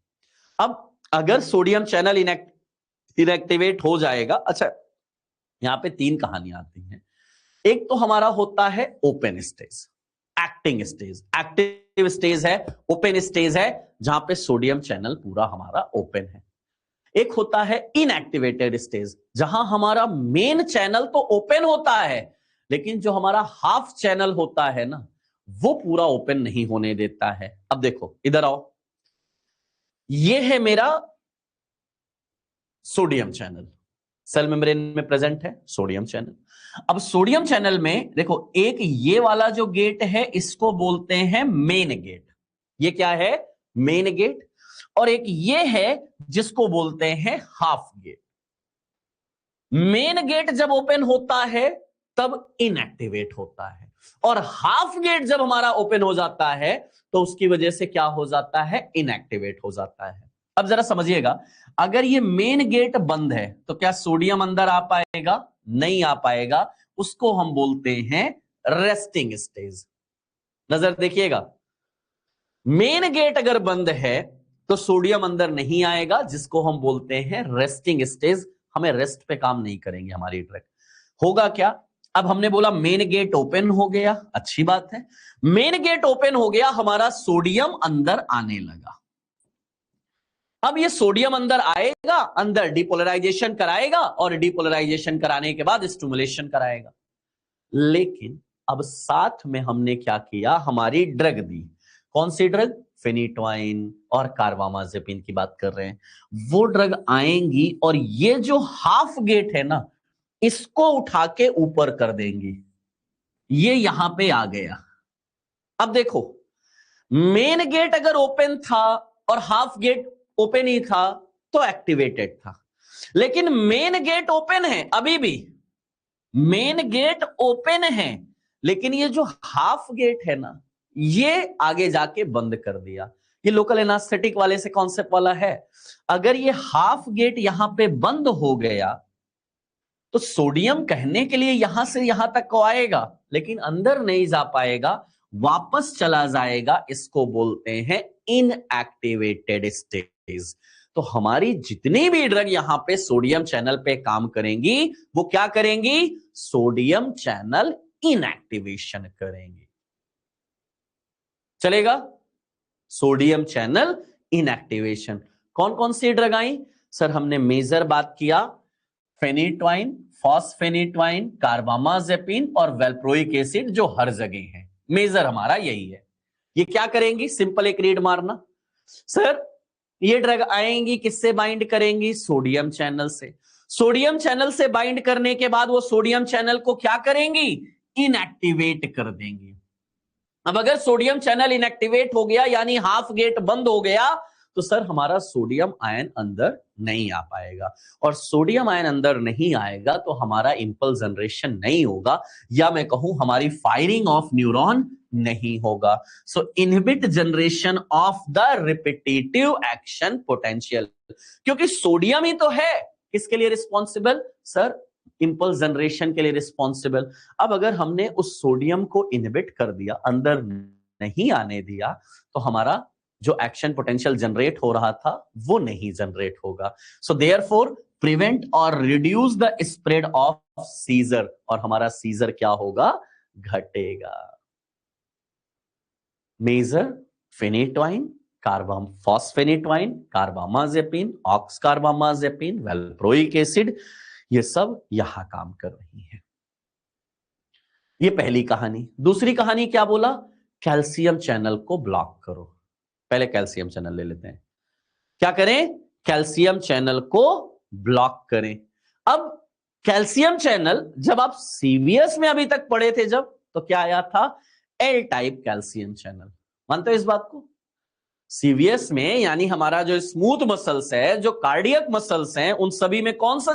अब अगर सोडियम चैनल इनएक्टिवेट हो जाएगा, अच्छा यहां पे तीन कहानियां आती हैं। एक तो हमारा होता है open stage, acting stage, active stage है, ओपन स्टेज है, जहां पे सोडियम चैनल पूरा हमारा ओपन है। एक होता है इनएक्टिवेटेड स्टेज, जहां हमारा मेन चैनल तो ओपन होता है, लेकिन जो हमारा हाफ चैनल होता है ना, वो पूरा ओपन नहीं होने देता है। अब देखो इधर आओ, ये है मेरा सोडियम चैनल, सेल मेम्ब्रेन में प्रेजेंट है सोडियम चैनल। अब सोडियम चैनल में देखो, एक ये वाला जो गेट है इसको बोलते हैं मेन गेट, ये क्या है? Main gate. और एक ये है जिसको बोलते हैं हाफ गेट। मेन गेट जब ओपन होता है तब इनएक्टिवेट होता है, और हाफ गेट जब हमारा ओपन हो जाता है तो उसकी वजह से क्या हो जाता है? इनएक्टिवेट हो जाता है। अब जरा समझिएगा, अगर ये मेन गेट बंद है तो क्या सोडियम अंदर आ पाएगा? नहीं आ पाएगा। उसको हम बोलते हैं रेस्टिंग स्टेज। नजर देखिएगा, मेन गेट अगर बंद है तो सोडियम अंदर नहीं आएगा, जिसको हम बोलते हैं रेस्टिंग स्टेज। हमें रेस्ट पे काम नहीं करेंगे हमारी ड्रग। होगा क्या, अब हमने बोला मेन गेट ओपन हो गया, अच्छी बात है। मेन गेट ओपन हो गया, हमारा सोडियम अंदर आने लगा। अब ये सोडियम अंदर आएगा, अंदर डिपोलराइजेशन कराएगा और डिपोलराइजेशन कराने के बाद स्टिमुलेशन कराएगा। लेकिन अब साथ में हमने क्या किया, हमारी ड्रग दी। कौन सी ड्रग, फेनिटोइन और कार्बामाजेपिन की बात कर रहे हैं। वो ड्रग आएंगी और ये जो हाफ गेट है ना, इसको उठा के ऊपर कर देंगी। ये यहां पे आ गया। अब देखो, मेन गेट अगर ओपन था और हाफ गेट ओपन ही था तो एक्टिवेटेड था, लेकिन मेन गेट ओपन है अभी भी, मेन गेट ओपन है, लेकिन ये जो हाफ गेट है ना, ये आगे जाके बंद कर दिया। ये लोकल एनास्थेटिक वाले से कॉन्सेप्ट वाला है। अगर ये हाफ गेट यहां पे बंद हो गया तो सोडियम कहने के लिए यहां से यहां तक को आएगा, लेकिन अंदर नहीं जा पाएगा, वापस चला जाएगा। इसको बोलते हैं इनएक्टिवेटेड स्टेज। तो हमारी जितनी भी ड्रग यहां पे सोडियम चैनल पे काम करेंगी, वो क्या करेंगी, सोडियम चैनल इनएक्टिवेशन करेंगी। चलेगा, सोडियम चैनल इनएक्टिवेशन। कौन कौन सी ड्रग आई सर, हमने मेजर बात किया, फेनिटोइन, फॉस्फेनिटोइन, कार्बामाजेपिन और वेल्प्रोइक एसिड, जो हर जगह है। मेजर हमारा यही है। ये क्या करेंगी, सिंपल एक रीड मारना। सर ये ड्रग आएंगी, किससे बाइंड करेंगी, सोडियम चैनल से। सोडियम चैनल से बाइंड करने के बाद वो सोडियम चैनल को क्या करेंगी, इनएक्टिवेट कर देंगी। अब अगर सोडियम चैनल इनएक्टिवेट हो गया, यानी हाफ गेट बंद हो गया, तो सर हमारा सोडियम आयन अंदर नहीं आ पाएगा। और सोडियम आयन अंदर नहीं आएगा तो हमारा इंपल्स जनरेशन नहीं होगा, या मैं कहूं हमारी फायरिंग ऑफ न्यूरॉन नहीं होगा। So inhibit generation of the repetitive action potential, क्योंकि सोडियम ही तो है किसके लिए रिस्पॉन्सिबल, सर इंपल्स जनरेशन के लिए रिस्पॉन्सिबल। अब अगर हमने उस सोडियम को इनहिबिट कर दिया, अंदर नहीं आने दिया, तो हमारा जो एक्शन पोटेंशियल जनरेट हो रहा था वो नहीं जनरेट होगा। सो देयरफॉर प्रिवेंट और reduce the spread of seizure, और हमारा सीजर क्या होगा, घटेगा। Major phenytoin, fosphenytoin, carbamazepine, oxcarbamazepine, valproic acid, ये सब यहां काम कर रही है। ये पहली कहानी। दूसरी कहानी क्या बोला, कैल्शियम चैनल को ब्लॉक करो। पहले कैल्शियम चैनल ले लेते हैं। क्या करें, कैल्शियम चैनल को ब्लॉक करें। अब कैल्शियम चैनल, जब आप सीवीएस में अभी तक पढ़े थे जब, तो क्या आया था, एल टाइप कैल्शियम चैनल। मानते हो इस बात को, सीवीएस में यानी हमारा जो स्मूथ मसल्स है, जो कार्डियक मसल्स हैं, उन सभी में कौन सा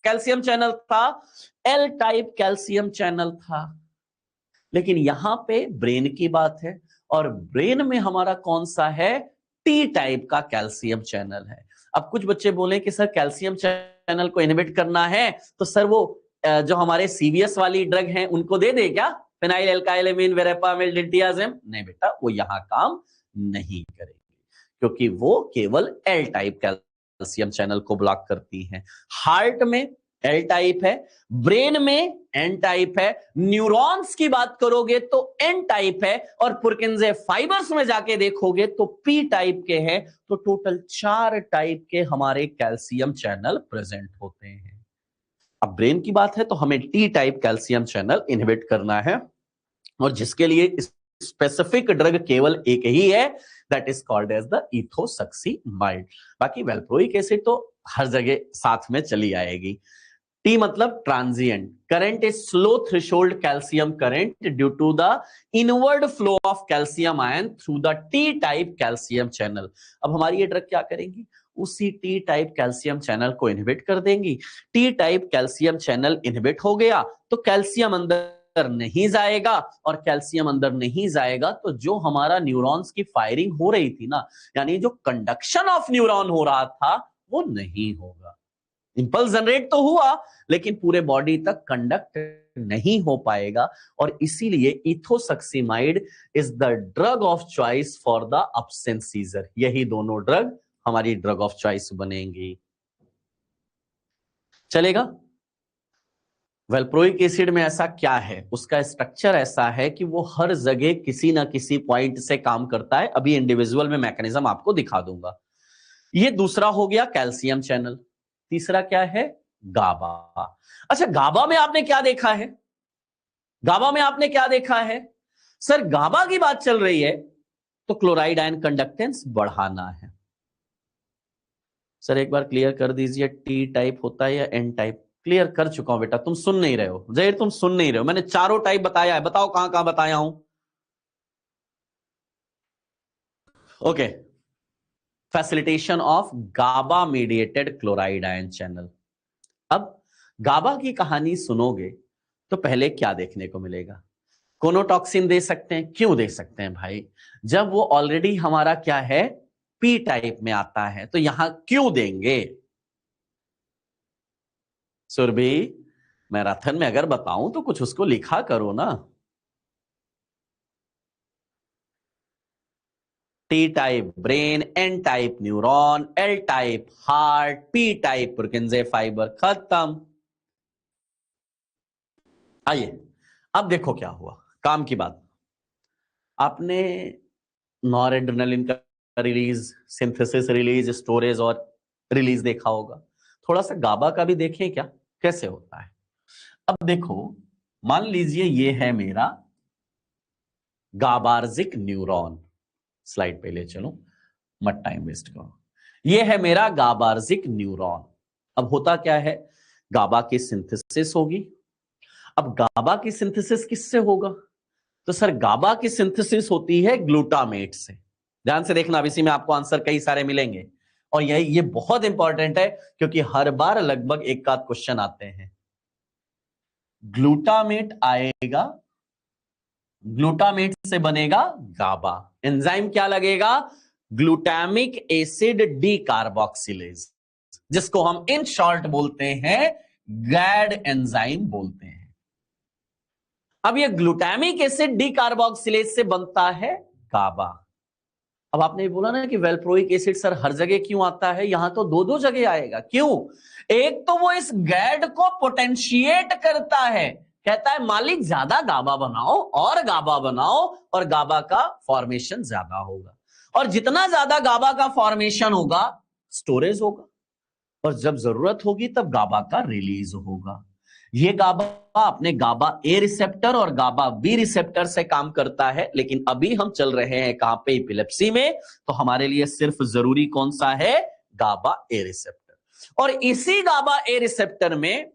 कैल्शियम चैनल था, एल टाइप कैल्शियम चैनल था। लेकिन यहां पे ब्रेन की बात है, और ब्रेन में हमारा कौन सा है, टी टाइप का कैल्शियम चैनल है। अब कुछ बच्चे बोले कि सर कैल्शियम चैनल को इनहिबिट करना है, तो सर वो जो हमारे सीवीएस वाली ड्रग हैं उनको दे दे क्या, फिनाइल एल्काइलेमिन, वेरेपामिल, डिल्टियाजिम? नहीं बेटा, वो यहां काम नहीं करेगी, क्योंकि वो केवल एल टाइप कैल्शियम चैनल को ब्लॉक करती हैं। हार्ट में एल टाइप है, ब्रेन में एन टाइप है, न्यूरॉन्स की बात करोगे तो एन टाइप है, और पुरकिंजे फाइबर्स में जाके देखोगे तो पी टाइप के हैं। तो टोटल 4 टाइप के हमारे कैल्शियम चैनल प्रेजेंट होते हैं। अब ब्रेन की बात है तो हमें T type calcium channel inhibit करना है, और जिसके लिए स्पेसिफिक ड्रग केवल एक ही है, that is called as the ethosuximide. बाकी वेल्प्रोइक एसिड तो हर जगह साथ में चली आएगी। टी मतलब transient current is slow threshold calcium current due to the inward flow of calcium ion through the T type calcium channel. अब हमारी ये ड्रग क्या करेंगी, उसी टी टाइप कैल्शियम चैनल को इनहिबिट कर देंगी। T type calcium channel inhibit हो गया तो कैल्शियम अंदर नहीं जाएगा, और कैल्शियम अंदर नहीं जाएगा तो जो हमारा न्यूरॉन्स की फायरिंग हो रही थी ना, यानी जो कंडक्शन ऑफ न्यूरॉन हो रहा था, वो नहीं होगा। इंपल्स जनरेट तो हुआ लेकिन पूरे बॉडी तक कंडक्ट नहीं हो पाएगा, और इसीलिए ethosuximide is the drug of choice for the absent seizure. यही दोनों ड्रग हमारी ड्रग ऑफ चॉइस बनेंगी। चलेगा? वेल्प्रोइक एसिड में ऐसा क्या है, उसका स्ट्रक्चर ऐसा है कि वो हर जगह किसी ना किसी पॉइंट से काम करता है। अभी इंडिविजुअल में मैकेनिज्म आपको दिखा दूंगा। ये दूसरा हो गया कैल्शियम चैनल। तीसरा क्या है? गाबा। अच्छा, गाबा में आपने क्या देखा है? गाबा में आपने क्या देखा है? सर गाबा की बात चल रही है तो क्लोराइड आयन कंडक्टेंस बढ़ाना है। सर एक बार क्लियर कर दीजिए, टी टाइप होता है या एन टाइप? क्लियर कर चुका हूं बेटा, तुम सुन नहीं रहे हो जहीर, तुम सुन नहीं रहे हो। मैंने चारों टाइप बताया है, बताओ कहां कहां बताया हूं। Okay, facilitation of GABA mediated chloride ion channel. अब गाबा की कहानी सुनोगे तो पहले क्या देखने को मिलेगा? कोनोटॉक्सिन दे सकते हैं। क्यों दे सकते हैं भाई? जब वो ऑलरेडी हमारा क्या है, पी टाइप में आता है, तो यहां क्यों देंगे? सुरभि, मैराथन में अगर बताऊं तो कुछ उसको लिखा करो ना। T type brain, N type neuron, L type heart, P type Purkinje fibre. खत्म। आइए अब देखो क्या हुआ। काम की बात, आपने नॉरएड्रेनालिन का रिलीज, सिंथेसिस रिलीज, स्टोरेज और रिलीज देखा होगा। थोड़ा सा गाबा का भी देखें क्या, कैसे होता है। अब देखो, मान लीजिए ये है मेरा गाबार्जिक न्यूरॉन। स्लाइड पे ले चलो, मत टाइम वेस्ट करो। ये है मेरा गाबार्जिक न्यूरॉन। अब होता क्या है, गाबा की सिंथेसिस होगी। अब गाबा की सिंथेसिस किससे होगा? तो सर गाबा की सिंथेसिस होती है ग्लूटामेट से। ध्यान से देखना, अब इसी में आपको आंसर कई सारे मिलेंगे, और ये बहुत इंपॉर्टेंट है क्योंकि हर बार लगभग एक आध क्वेश्चन आते हैं। ग्लूटामेट आएगा, ग्लूटामेट से बनेगा गाबा। एंजाइम क्या लगेगा? ग्लूटामिक एसिड डीकार्बोक्सिलेज, जिसको हम इन शॉर्ट बोलते हैं गैड एंजाइम बोलते हैं। अब ये ग्लूटामिक एसिड डीकार्बोक्सिलेज से बनता है गाबा। अब आपने बोला ना कि वेल्प्रोइक एसिड सर हर जगह क्यों आता है? यहां तो दो दो जगह आएगा। क्यों? एक तो वो इस गैड को पोटेंशिएट करता है, कहता है मालिक ज्यादा गाबा बनाओ और गाबा बनाओ, और गाबा का फॉर्मेशन ज्यादा होगा, और जितना ज्यादा गाबा का फॉर्मेशन होगा स्टोरेज होगा, और जब जरूरत होगी तब गाबा का रिलीज होगा। ये गाबा अपने गाबा ए रिसेप्टर और गाबा बी रिसेप्टर से काम करता है, लेकिन अभी हम चल रहे हैं कहां पे? एपिलेप्सी में। तो हमारे लिए सिर्फ जरूरी कौन सा है? गाबा ए रिसेप्टर। और इसी गाबा ए रिसेप्टर में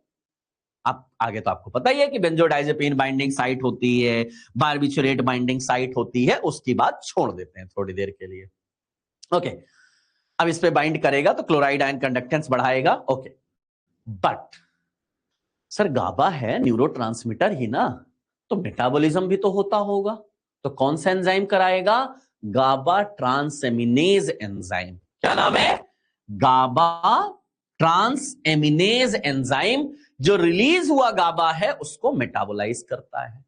आप आगे तो आपको पता ही है कि बेंजोडाइजेपिन बाइंडिंग साइट होती है, बारबिचुरेट बाइंडिंग साइट होती है। उसकी बात छोड़ देते हैं थोड़ी देर के लिए। ओके, अब इस पे बाइंड करेगा तो क्लोराइड आयन कंडक्टेंस बढ़ाएगा। ओके, बट सर गाबा है न्यूरोट्रांसमीटर ही ना, तो मेटाबॉलिज्म भी तो होता होगा। तो कौन सा एंजाइम कराएगा? गाबा ट्रांसएमिनेज एंजाइम। क्या नाम है? गाबा ट्रांसएमिनेज एंजाइम, जो रिलीज हुआ गाबा है उसको मेटाबोलाइज करता है,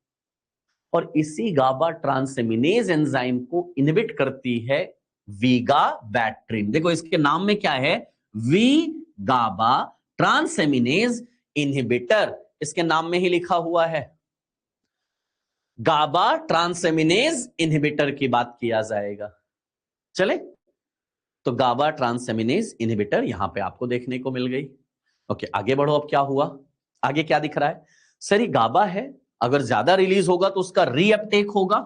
और इसी गाबा ट्रांसएमिनेज एंजाइम को इनहिबिट करती है वीगाबैट्रिन। देखो इसके नाम में क्या है? वी गाबा ट्रांसएमिनेज इनहिबिटर, इसके नाम में ही लिखा हुआ है। गाबा ट्रांसएमिनेज इनहिबिटर की बात किया जाएगा। चले, तो गाबा ट्रांसएमिनेज इनहिबिटर यहां पे आपको देखने को मिल गई। ओके, आगे बढ़ो। अब क्या हुआ? आगे क्या दिख रहा है? सर ये गाबा है, अगर ज्यादा रिलीज होगा तो उसका रीअपटेक होगा,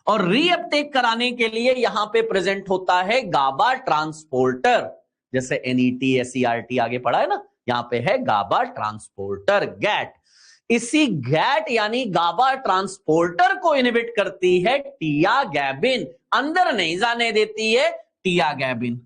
और रीअपटेक कराने के लिए यहां पे प्रेजेंट होता है गाबा ट्रांसपोर्टर। जैसे NET SERT आगे पढ़ा है ना, यहां पे है गाबा ट्रांसपोर्टर, गैट। इसी गैट यानी गाबा ट्रांसपोर्टर को इनहिबिट करती है टियागैबिन, अंदर नहीं जाने देती है टियागैबिन।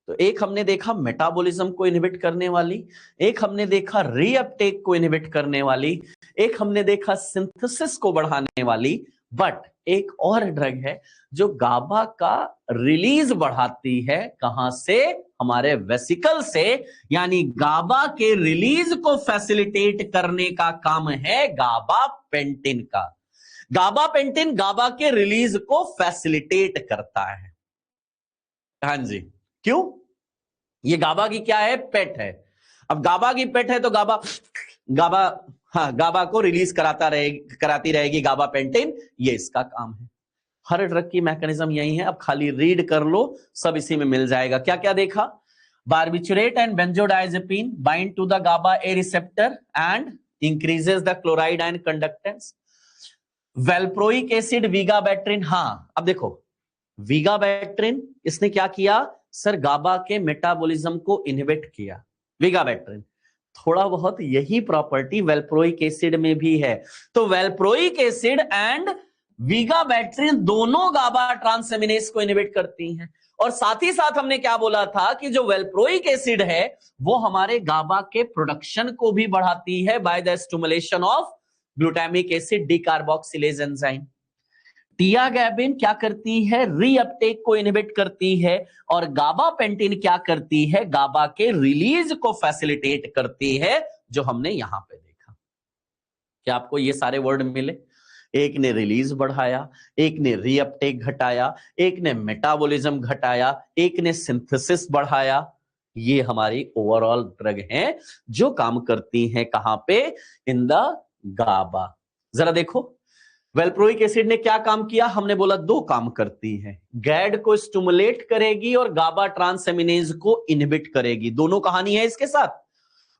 तो एक हमने देखा मेटाबॉलिज्म को इनहिबिट करने वाली, एक हमने देखा रीअपटेक को इनहिबिट करने वाली, एक हमने देखा सिंथेसिस को बढ़ाने वाली। बट एक और ड्रग है जो गाबा का रिलीज बढ़ाती है, कहां से? हमारे वेसिकल से, यानी गाबा के रिलीज को फैसिलिटेट करने का काम है गाबापेंटिन का। गाबापेंटिन गाबा के रिलीज को फैसिलिटेट करता है। हाँ जी, क्यों? ये गाबा की क्या है? पेट है। अब गाबा की पेट है तो गाबा गाबा हाँ, गाबा को रिलीज कराती रहेगी गाबापेंटिन, ये इसका काम है। हर ड्रग की मैकेनिज्म यही है, अब खाली रीड कर लो, सब इसी में मिल जाएगा। क्या क्या देखा? Barbiturate and benzodiazepine bind to the GABA A receptor and increases the chloride ion conductance. Valproic acid vigabatrin, हाँ अब देखो, वीगाबैट्रिन इसने क्या किया सर? गाबा के मेटाबॉलिज्म को इनहिबिट किया। वीगाबैट्रिन थोड़ा बहुत यही प्रॉपर्टी वेल्प्रोइक एसिड में भी है। तो वेल्प्रोइक एसिड एंड वीगाबैट्रिन दोनों गाबा ट्रांसएमिनेज को इनहिबिट करती हैं। और साथ ही साथ हमने क्या बोला था कि जो वेल्प्रोइक एसिड है वो हमारे गाबा के प्रोडक्शन को भी बढ़ाती है by the stimulation of glutamic acid decarboxylase enzyme. Tiagabine क्या करती है? रीअपटेक को इनहिबिट करती है। और गाबापेंटिन क्या करती है? गाबा के रिलीज को फैसिलिटेट करती है, जो हमने यहां पे देखा। क्या आपको ये सारे वर्ड मिले? एक ने रिलीज बढ़ाया, एक ने रीअपटेक घटाया, एक ने मेटाबॉलिज्म घटाया, एक ने सिंथेसिस बढ़ाया। ये हमारी ओवरऑल ड्रग है जो काम करती हैं कहां पे? In the GABA. जरा देखो, वेल्प्रोइक एसिड ने क्या काम किया? हमने बोला दो काम करती है, गैड को स्टिमुलेट करेगी और गाबा ट्रांसएमिनेज को इनहिबिट करेगी। दोनों कहानी है इसके साथ।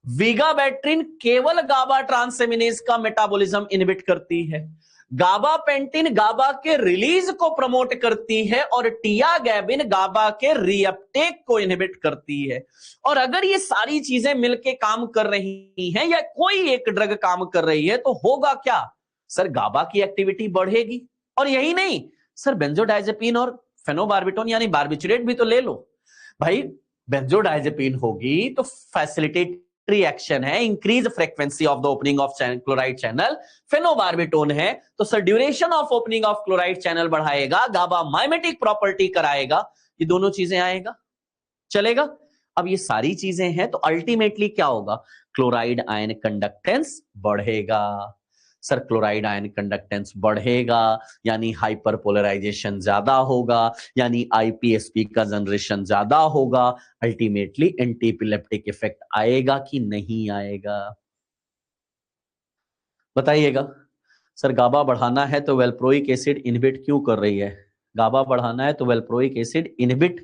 वीगाबैट्रिन केवल गाबा ट्रांसएमिनेज का मेटाबॉलिज्म इनहिबिट करती है, गाबापेंटिन गाबा के रिलीज को प्रमोट करती है, और टियागैबिन गाबा के रीअपटेक को इनहिबिट करती है। और अगर ये सारी चीजें मिलके काम कर रही हैं या कोई एक ड्रग काम कर रही है तो होगा क्या सर? गाबा की एक्टिविटी बढ़ेगी। और यही नहीं सर, बेंजोडाइजेपिन और फेनोबार्बिटोन यानी बार्बिचुरेट भी तो ले लो भाई। बेंजोडाइजेपिन होगी तो फैसिलिटेटरी एक्शन है, increase frequency of the opening of chloride channel. Phenobarbitone है तो sir duration of opening of chloride channel बढ़ाएगा, गाबा माइमेटिक प्रॉपर्टी कराएगा। ये दोनों चीजें आएगा, चलेगा। अब ये सारी चीजें हैं तो अल्टीमेटली क्या होगा? क्लोराइड आयन कंडक्टेंस बढ़ेगा। सर क्लोराइड आयन कंडक्टेंस बढ़ेगा यानी हाइपरपोलराइजेशन ज्यादा होगा, यानी आईपीएसपी का जनरेशन ज्यादा होगा। अल्टीमेटली एंटी एपिलेप्टिक इफेक्ट आएगा कि नहीं आएगा? बताइएगा। सर गाबा बढ़ाना है तो वेल्प्रोइक एसिड इनहिबिट क्यों कर रही है? गाबा बढ़ाना है तो वेल्प्रोइक एसिड इनहिबिट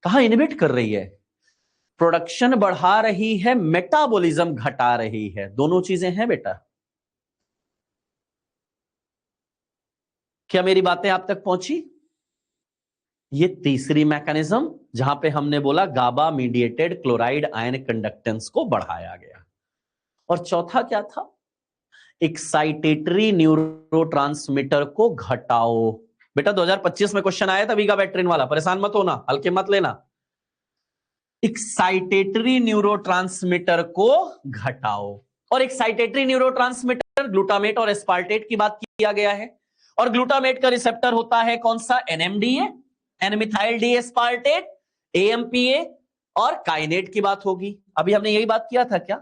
कहां इनहिबिट कर रही है? प्रोडक्शन बढ़ा रही है, मेटाबॉलिज्म घटा रही है। दोनों चीजें हैं बेटा। क्या मेरी बातें आप तक पहुंची? ये तीसरी मैकेनिज्म जहां पे हमने बोला गाबा मीडिएटेड क्लोराइड आयन कंडक्टेंस को बढ़ाया गया। और चौथा क्या था? एक्साइटेटरी न्यूरोट्रांसमीटर को घटाओ। बेटा 2025 में क्वेश्चन आया था वीगाबैट्रिन वाला, परेशान मत होना, हल्के मत लेना। एक्साइटेटरी न्यूरोट्रांसमीटर को घटाओ। और एक्साइटेटरी न्यूरोट्रांसमीटर ग्लूटामेट और एस्पार्टेट की बात किया गया है। और ग्लूटामेट का रिसेप्टर होता है कौन सा? NMDA, N methyl D aspartate, AMPA, और काइनेट की बात होगी। अभी हमने यही बात किया था क्या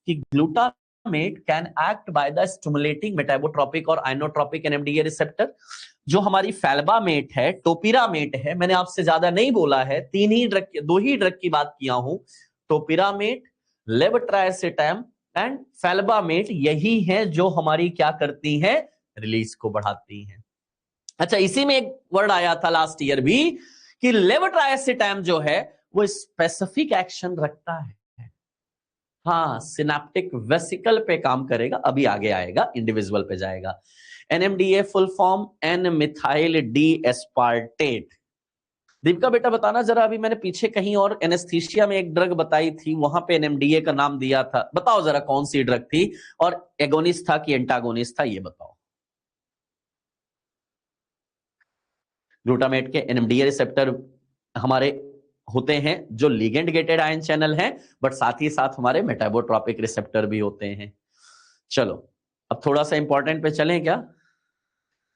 कि glutamate can act by the stimulating metabotropic और आइनोट्रोपिक एनएमडीए रिसेप्टर। जो हमारी फैल्बामेट है, टोपिरामेट है, मैंने आपसे ज्यादा नहीं बोला है, दो ही ड्रग की बात किया हूं, टोपिरामेट, लेवट्राइसेटाम एंड फैल्बामेट, यही है जो हमारी क्या करती हैं? रिलीज को बढ़ाती हैं। अच्छा, इसी में एक वर्ड आया था लास्ट ईयर भी कि लेवट्राइसेटाम जो है वो स्पेसिफिक एक्शन रखता है। हाँ, सिनेप्टिक वेसिकल पे काम करेगा, अभी आगे आएगा, इंडिविजुअल पे जाएगा। NMDA full form N methyl D aspartate. Deepika बेटा बताना जरा, अभी मैंने पीछे कहीं और एनेस्थीसिया में एक ड्रग बताई थी, वहां पे एनएमडीए का नाम दिया था, बताओ जरा कौन सी ड्रग थी और एगोनिस्ट था कि एंटागोनिस्ट था, ये बताओ। ग्लूटामेट के एनएमडीए रिसेप्टर हमारे होते हैं जो लिगेंड गेटेड आयन चैनल हैं, बट साथ ही साथ हमारे मेटाबोट्रोपिक रिसेप्टर भी होते हैं। चलो अब थोड़ा सा इंपॉर्टेंट पे चलें क्या?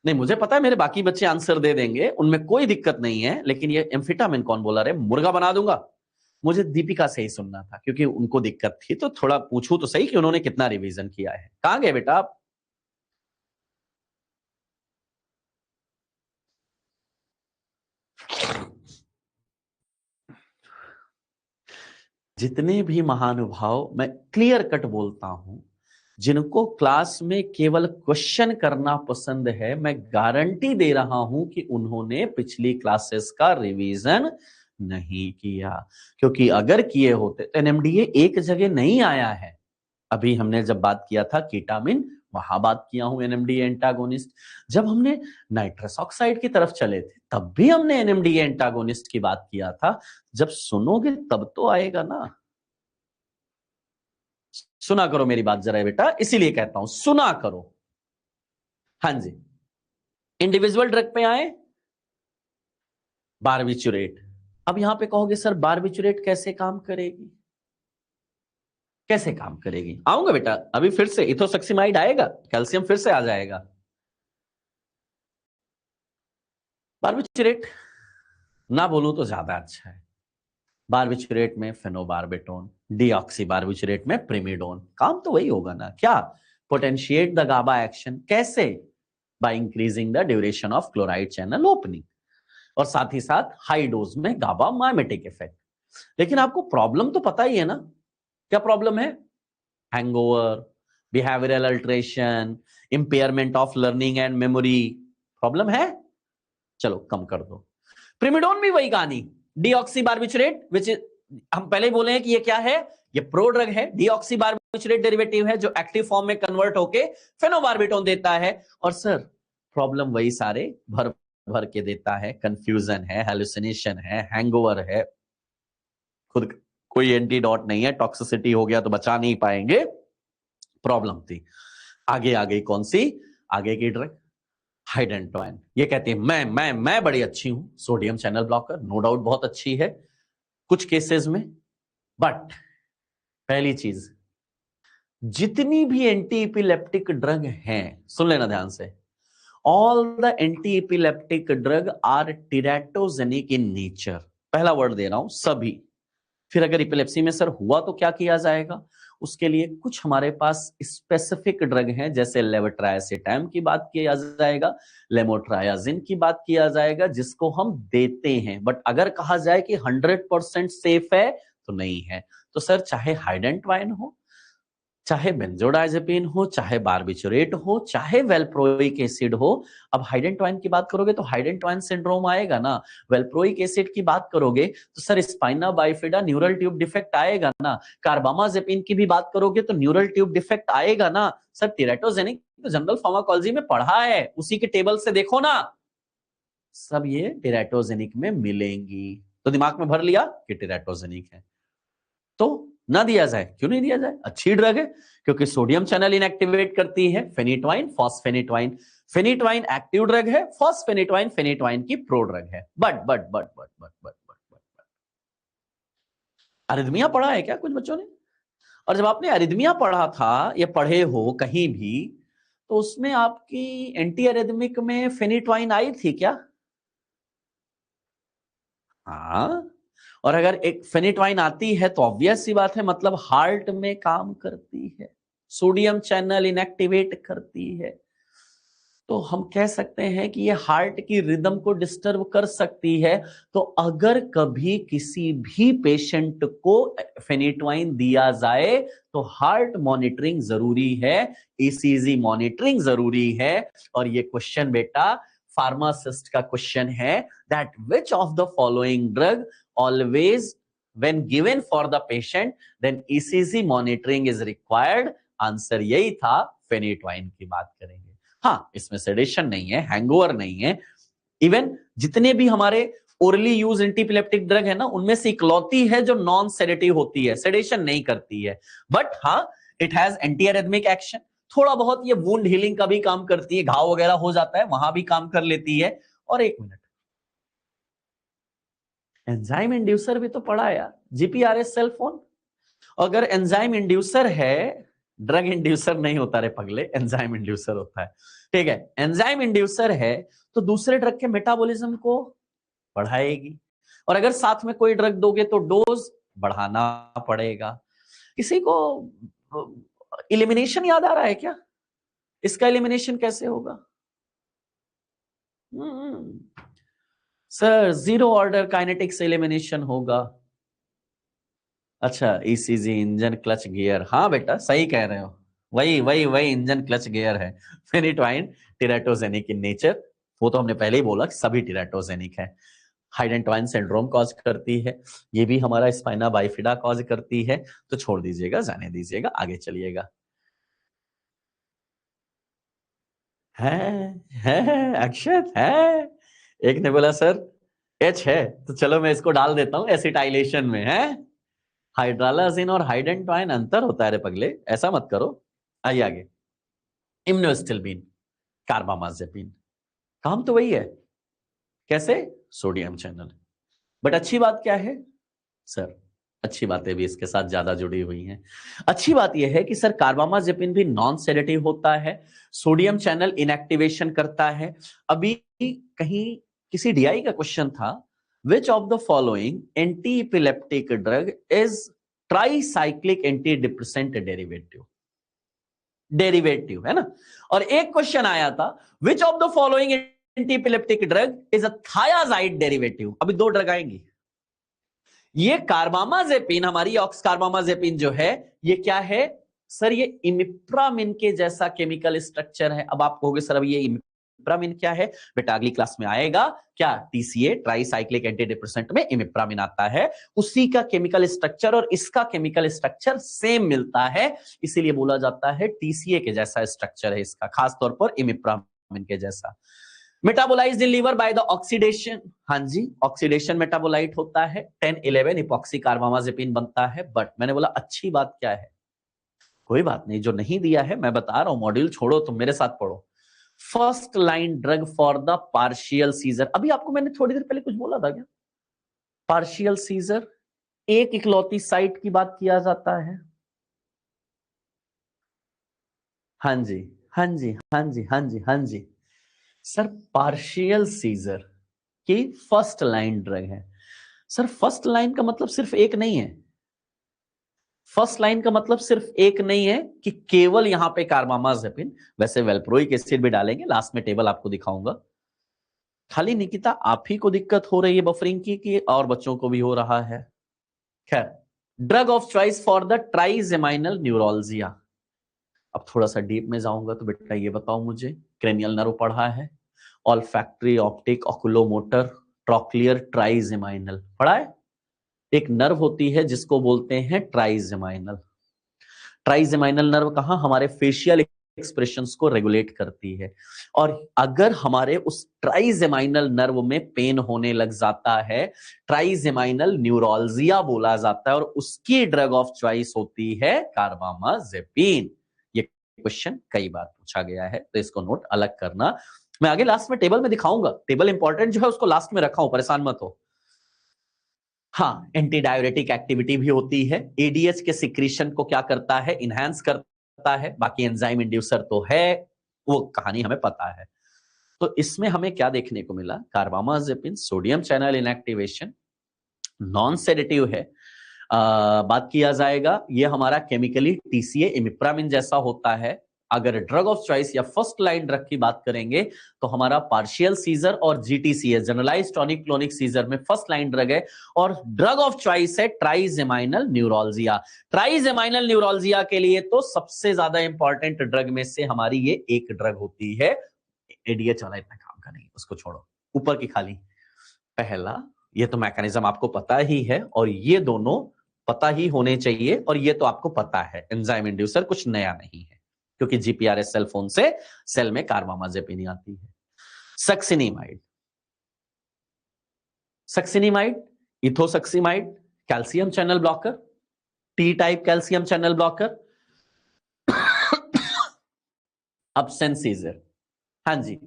नहीं, मुझे पता है मेरे बाकी बच्चे आंसर दे देंगे, उनमें कोई दिक्कत नहीं है, लेकिन ये एम्फिटामिन कौन बोला रे, मुर्गा बना दूंगा। मुझे दीपिका से ही सुनना था क्योंकि उनको दिक्कत थी, तो थोड़ा पूछूं तो सही कि उन्होंने कितना रिवीजन किया है। कहां गए बेटा आप? जितने भी महानुभाव, मैं क्लियर कट बोलता हूं, जिनको क्लास में केवल क्वेश्चन करना पसंद है, मैं गारंटी दे रहा हूं कि उन्होंने पिछली क्लासेस का रिवीजन नहीं किया। क्योंकि अगर किए होते तो एनएमडीए एक जगह नहीं आया है। अभी हमने जब बात किया था कीटामिन, वहां बात किया हूं एनएमडीए एंटागोनिस्ट। जब हमने नाइट्रस ऑक्साइड की तरफ चले थे तब भी हमने एनएमडीए एंटागोनिस्ट की बात किया था। जब सुनोगे तब तो आएगा ना। सुना करो मेरी बात जरा बेटा, इसीलिए कहता हूं सुना करो। हाँ जी, इंडिविजुअल ड्रग पे आए, बारबिचुरेट। अब यहां पे कहोगे सर बारबिचुरेट कैसे काम करेगी, कैसे काम करेगी? आऊंगा बेटा, अभी फिर से इथोसक्सिमाइड आएगा, कैल्शियम फिर से आ जाएगा। बारबिचुरेट ना बोलूं तो ज्यादा अच्छा है। बारबिचुरेट में फेनोबार्बिटोन, डीऑक्सी बारबिचुरेट में प्रिमिडोन, काम तो वही होगा ना क्या? पोटेंशिएट द गाबा एक्शन, कैसे? By increasing the duration of chloride channel opening, और साथ ही साथ हाई डोज में गाबा माइमेटिक इफेक्ट। लेकिन आपको प्रॉब्लम तो पता ही है ना, क्या प्रॉब्लम है? Hangover, behavioural alteration, impairment of learning and memory, problem है। चलो कम कर दो। प्रिमिडोन भी वही कहानी, डीऑक्सी बारबिचुरेट, विच हम पहले ही बोले हैं कि ये क्या है, ये प्रो ड्रग है। डीऑक्सी बारबिचुरेट डेरिवेटिव है जो एक्टिव फॉर्म में कन्वर्ट होके फेनोबार्बिटोन देता है। और सर प्रॉब्लम वही सारे भर भर के देता है, कंफ्यूजन है, हेलुसिनेशन है, हैंगओवर है। खुद कोई एंटीडोट नहीं है, टॉक्सिसिटी हो गया तो बचा नहीं पाएंगे, प्रॉब्लम थी। आगे आ गई कौन सी? आगे की ड्रग हाइडेंटोइन। ये कहती है मैं बड़ी अच्छी हूं, sodium channel blocker, no doubt बहुत अच्छी है कुछ केसेस में। बट पहली चीज, जितनी भी एंटी इपिलेप्टिक ड्रग हैं, सुन लेना ध्यान से, all the antiepileptic drug are teratogenic in nature. पहला वर्ड दे रहा हूं, सभी। फिर अगर इपिलेप्सी में सर हुआ तो क्या किया जाएगा? उसके लिए कुछ हमारे पास स्पेसिफिक ड्रग हैं, जैसे लेवोट्रायसिटाम की बात किया जाएगा, लेमोट्रायाजिन की बात किया जाएगा, जिसको हम देते हैं। बट अगर कहा जाए कि 100% सेफ है तो नहीं है। तो सर चाहे हाइडेंटवाइन हो, चाहे बेंजोडाइजेपिन हो, चाहे बारबिचुरेट हो, चाहे वेलप्रोइक एसिड हो। अब हाइडेंटवाइन की बात करोगे तो हाइडेंटवाइन सिंड्रोम आएगा ना। वेलप्रोइक एसिड की बात करोगे तो sir spina bifida neural tube defect आएगा ना। कार्बामाजेपिन की भी बात करोगे तो न्यूरल ट्यूब डिफेक्ट आएगा ना। सर टेराटोजेनिक तो जनरल फार्माकोलॉजी में पढ़ा है, उसी के टेबल से देखो ना, सब ये टेराटोजेनिक में मिलेंगी। तो दिमाग में भर लिया कि टेराटोजेनिक है, तो ना दिया जाए। क्यों नहीं दिया जाए? अच्छी ड्रग है, क्योंकि सोडियम चैनल इनएक्टिवेट करती है। फेनिटवाइन, फॉस्फेनिटवाइन, फेनिटवाइन एक्टिव ड्रग है, फॉस्फेनिटवाइन फेनिटवाइन की प्रो ड्रग है। बट अरिथमिया पढ़ा है क्या कुछ बच्चों ने? और जब आपने अरिथमिया पढ़ा था या पढ़े हो कहीं भी, तो उसमें आपकी एंटी अरिथमिक में फेनिटवाइन आई थी क्या? हाँ, और अगर एक फेनिटवाइन आती है तो ऑब्वियस सी बात है, मतलब हार्ट में काम करती है, सोडियम चैनल इनएक्टिवेट करती है। तो हम कह सकते हैं कि ये हार्ट की रिदम को डिस्टर्ब कर सकती है। तो अगर कभी किसी भी पेशेंट को फेनिटवाइन दिया जाए तो हार्ट मॉनिटरिंग जरूरी है, ईसीजी मॉनिटरिंग जरूरी है। और ये क्वेश्चन बेटा फार्मासिस्ट का क्वेश्चन है, that which of the following drug always when given for the patient then ECG monitoring is required? Answer यही था, फेनिटवाइन की बात करेंगे। हाँ, इसमें सेडेशन नहीं है, हैंगओवर नहीं है। इवन जितने भी हमारे ओरली यूज एंटीपिलेप्टिक ड्रग है ना, उनमें से इकलौती है जो नॉन सेडेटिव होती है, सेडेशन नहीं करती है। बट हाँ, it has anti arrhythmic action, थोड़ा बहुत ये वुंड हीलिंग का भी काम करती है, घाव वगैरह हो जाता है वहां भी काम कर लेती है। और एक मिनट, एंजाइम इंड्यूसर भी तो पढ़ा है यार, जीपीआरएस सेल फोन। अगर एंजाइम इंड्यूसर है ड्रग इंड्यूसर नहीं होता रे पगले, एंजाइम इंड्यूसर होता है। ठीक है, एंजाइम इंड्यूसर है तो दूसरे ड्रग के मेटाबॉलिज्म को बढ़ाएगी, और अगर साथ में कोई ड्रग दोगे तो डोज बढ़ाना पड़ेगा। किसी को इलिमिनेशन याद आ रहा है क्या? इसका एलिमिनेशन कैसे होगा? Sir zero order kinetics elimination होगा। अच्छा, ईसीजी, इंजन, क्लच, गियर। हाँ बेटा सही कह रहे हो, वही वही वही इंजन क्लच गियर है। फेनिटवाइन टेराटोजेनिक इन नेचर, वो तो हमने पहले ही बोला कि सभी टेराटोजेनिक है। हाइडेंटवाइन सिंड्रोम कॉज करती है, ये भी हमारा स्पाइना बाइफिडा कॉज करती है। तो छोड़ दीजिएगा, जाने दीजिएगा, आगे चलिएगा। है अक्षत है। एक ने बोला सर एच है, तो चलो मैं इसको डाल देता हूं एसिटाइलेशन में। है हाइड्रालाजिन और हाइडेंटवाइन अंतर होता है रे पगले, ऐसा मत करो। आइए आगे। इम्नोस्टिल्बिन, कार्बामाजेपिन, काम तो वही है। कैसे? Sodium channel. बट अच्छी बात क्या है सर? अच्छी बातें भी इसके साथ ज्यादा जुड़ी हुई हैं। अच्छी बात यह है कि सर कार्बामाजेपिन भी नॉन सेडेटिव होता है, सोडियम चैनल इनएक्टिवेशन करता है। अभी कहीं किसी डीआई का क्वेश्चन था, which of the following anti epileptic drug is tricyclic anti depressant derivative? Derivative है ना। और एक क्वेश्चन आया था, which of the following anti epileptic drug is a thiazide derivative? अभी दो ड्रग आएंगी। ये कार्बामाजेपिन, हमारी ऑक्सकार्बामाजेपिन जो है, ये क्या है सर? ये इमिप्रामिन के जैसा केमिकल स्ट्रक्चर है। अब आप कहोगे सर अब ये इमिप्रामिन क्या है? बेटा अगली क्लास में आएगा। क्या? टीसीए, ट्राइसाइक्लिक एंटी डिप्रेसेंट में इमिप्रामिन आता है, उसी का केमिकल स्ट्रक्चर और इसका केमिकल स्ट्रक्चर सेम मिलता है, इसीलिए बोला जाता है टीसीए के जैसा स्ट्रक्चर है इसका, खासतौर पर इमिप्रामिन के जैसा। Metabolised in liver by the oxidation. हाँ जी, ऑक्सीडेशन मेटाबोलाइट होता है, 10-11 इपॉक्सी कार्बामाजेपिन बनता है। बट मैंने बोला अच्छी बात क्या है? कोई बात नहीं, जो नहीं दिया है मैं बता रहा हूं, मॉड्यूल छोड़ो, तुम मेरे साथ पढ़ो। First line drug for the partial seizure. अभी आपको मैंने थोड़ी देर पहले कुछ बोला था क्या? पार्शियल सीजर, एक इकलौती साइट की बात किया जाता है। हाँ जी, हाँ जी, हाँ जी, हाँ जी, हाँ जी। सर पार्शियल सीजर की फर्स्ट लाइन ड्रग है। सर फर्स्ट लाइन का मतलब सिर्फ एक नहीं है। फर्स्ट लाइन का मतलब सिर्फ एक नहीं है कि केवल यहां पे कार्बामाजेपिन, वैसे वेल्प्रोइक एसिड भी डालेंगे, लास्ट में टेबल आपको दिखाऊंगा। खाली निकिता आप ही को दिक्कत हो रही है बफरिंग की कि और बच्चों को भी हो रहा है? खैर, drug of choice for the trigeminal neuroglia. अब थोड़ा सा डीप में जाऊंगा तो बेटा ये बताओ मुझे, क्रेनियल नर्व पढ़ा है, olfactory, optic, oculomotor, trochlear, trigeminal पढ़ा है। एक नर्व होती है जिसको बोलते हैं ट्राइजेमाइनल। ट्राइजेमाइनल नर्व कहां? हमारे फेशियल एक्सप्रेशंस को रेगुलेट करती है। और अगर हमारे उस ट्राइजेमाइनल नर्व में पेन होने लग जाता है, ट्राइजेमाइनल न्यूरोलजिया बोला जाता है, और उसकी ड्रग ऑफ चॉइस होती है कार्बामाजेपिन। ये क्वेश्चन कई बार पूछा गया है, तो इसको नोट अलग करना। मैं आगे लास्ट में टेबल में दिखाऊंगा, टेबल इंपॉर्टेंट जो है उसको लास्ट में रखा हूं, परेशान मत हो। हाँ, एंटी डायरेटिक एक्टिविटी भी होती है, एडीएच के सिक्रीशन को क्या करता है? इनहैंस करता है। बाकी एंजाइम इंड्यूसर तो है, वो कहानी हमें पता है। तो इसमें हमें क्या देखने को मिला? Carbamazepine sodium channel inactivation, non sedative है। बात किया जाएगा, ये हमारा केमिकली टीसीए इमिप्रामिन जैसा होता है। अगर ड्रग ऑफ चॉइस या फर्स्ट लाइन ड्रग की बात करेंगे तो हमारा पार्शियल सीजर और जीटीसीए, जनरलाइज्ड टॉनिक क्लोनिक सीजर में फर्स्ट लाइन ड्रग है, और ड्रग ऑफ चॉइस है ट्राइजेमाइनल न्यूरोलजिया। ट्राइजेमाइनल न्यूरोलजिया के लिए तो सबसे ज्यादा इंपॉर्टेंट ड्रग में से हमारी ये एक ड्रग होती है। एडीएच वाला इतना काम का नहीं, उसको छोड़ो, ऊपर की खाली। पहला, ये तो मैकेनिज्म आपको पता ही है, और ये दोनों पता ही होने चाहिए, और ये तो आपको पता है, एंजाइम इंड्यूसर कुछ नया नहीं है, क्योंकि जीपीआरएस सेल फोन से सेल में कार्बामाजेपिन आती है। Succinimide, succinimide, ethosuximide, calcium channel blocker, T type calcium channel blocker, absent seizure. हाँ जी,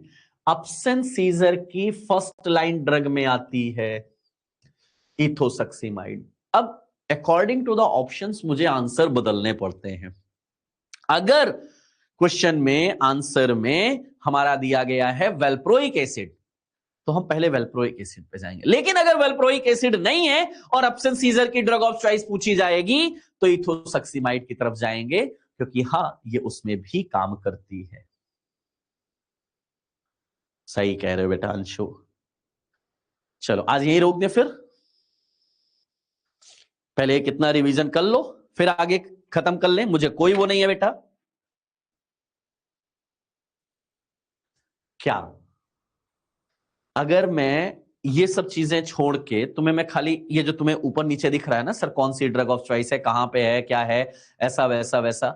अपसेंट सीजर की फर्स्ट लाइन ड्रग में आती है इथोसक्सिमाइड। अब अकॉर्डिंग टू द ऑप्शंस मुझे आंसर बदलने पड़ते हैं। अगर क्वेश्चन में आंसर में हमारा दिया गया है वेल्प्रोइक एसिड, तो हम पहले वेल्प्रोइक एसिड पे जाएंगे। लेकिन अगर वेल्प्रोइक एसिड नहीं है और ऑप्शन सीजर की ड्रग ऑफ चॉइस पूछी जाएगी तो इथोसक्सीमाइड की तरफ जाएंगे, क्योंकि हां ये उसमें भी काम करती है। सही कह रहे हो बेटा अंशु। चलो आज यही रोक दे, फिर पहले कितना रिवीजन कर लो फिर आगे खत्म कर ले, मुझे कोई वो नहीं है बेटा। क्या अगर मैं ये सब चीजें छोड़ के तुम्हें मैं खाली ये जो तुम्हें ऊपर नीचे दिख रहा है ना सर, कौन सी ड्रग ऑफ चॉइस है, कहां पे है, क्या है, ऐसा वैसा वैसा,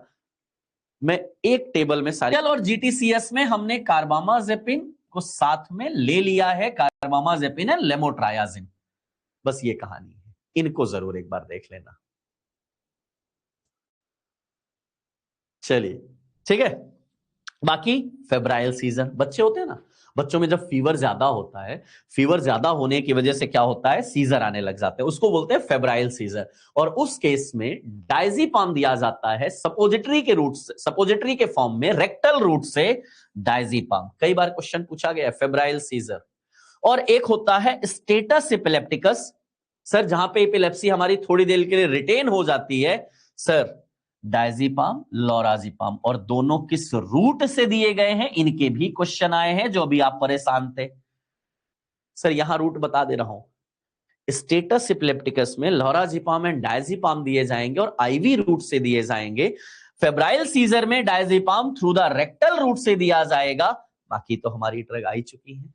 मैं एक टेबल में सारी, और जीटीसीएस में हमने कार्बामाजेपिन को साथ में ले लिया है, कार्बामाजेपिन है, लेमोट्रायाजिन, बस ये कहानी है। इनको जरूर एक बार देख लेना। चलिए ठीक है। बाकी फेब्राइल सीजन, बच्चे होते हैं ना, बच्चों में जब फीवर ज्यादा होता है, फीवर ज्यादा होने की वजह से क्या होता है, सीजर आने लग जाते हैं, उसको बोलते हैं फेब्राइल सीजर। और उस केस में डायजीपाम दिया जाता है सपोजिटरी के रूट से, सपोजिटरी के फॉर्म में रेक्टल रूट से डायजीपाम। कई बार क्वेश्चन पूछा गया फेब्राइल सीजर। और एक होता है स्टेटस एपिलेप्टिकस, सर जहां पे एपिलेप्सी हमारी थोड़ी देर के लिए रिटेन हो जाती है, सर डायजीपाम, लोराजीपाम, और दोनों किस रूट से दिए गए हैं, इनके भी क्वेश्चन आए हैं जो अभी आप परेशान थे। सर यहां रूट बता दे रहा हूं, स्टेटस एपिलेप्टिकस में लोराजीपाम एंड डायजीपाम दिए जाएंगे और आईवी रूट से दिए जाएंगे। फेब्राइल सीजर में डायजीपाम थ्रू द रेक्टल रूट से दिया जाएगा। बाकी तो हमारी ड्रग आई चुकी है।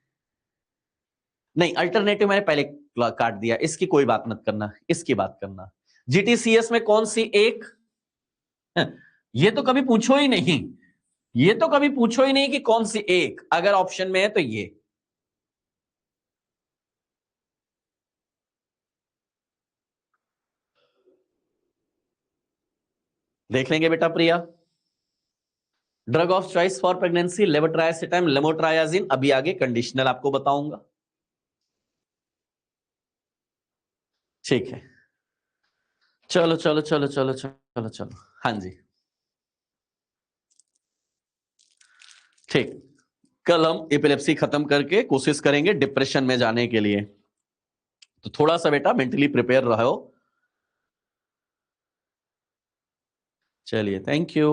नहीं, अल्टरनेटिव मैंने पहले काट दिया, इसकी कोई बात मत करना, इसकी बात करना। जीटीसीएस में कौन सी एक, ये तो कभी पूछो ही नहीं, ये तो कभी पूछो ही नहीं कि कौन सी एक, अगर ऑप्शन में है तो ये। देख लेंगे बेटा Priya. Drug of choice for pregnancy levetiracetam, lamotrigine, अभी आगे कंडीशनल आपको बताऊंगा। ठीक है, चलो चलो चलो चलो चलो चलो, हाँ जी ठीक। कल हम एपिलेप्सी खत्म करके कोशिश करेंगे डिप्रेशन में जाने के लिए, तो थोड़ा सा बेटा मेंटली प्रिपेयर रहो। चलिए, थैंक यू।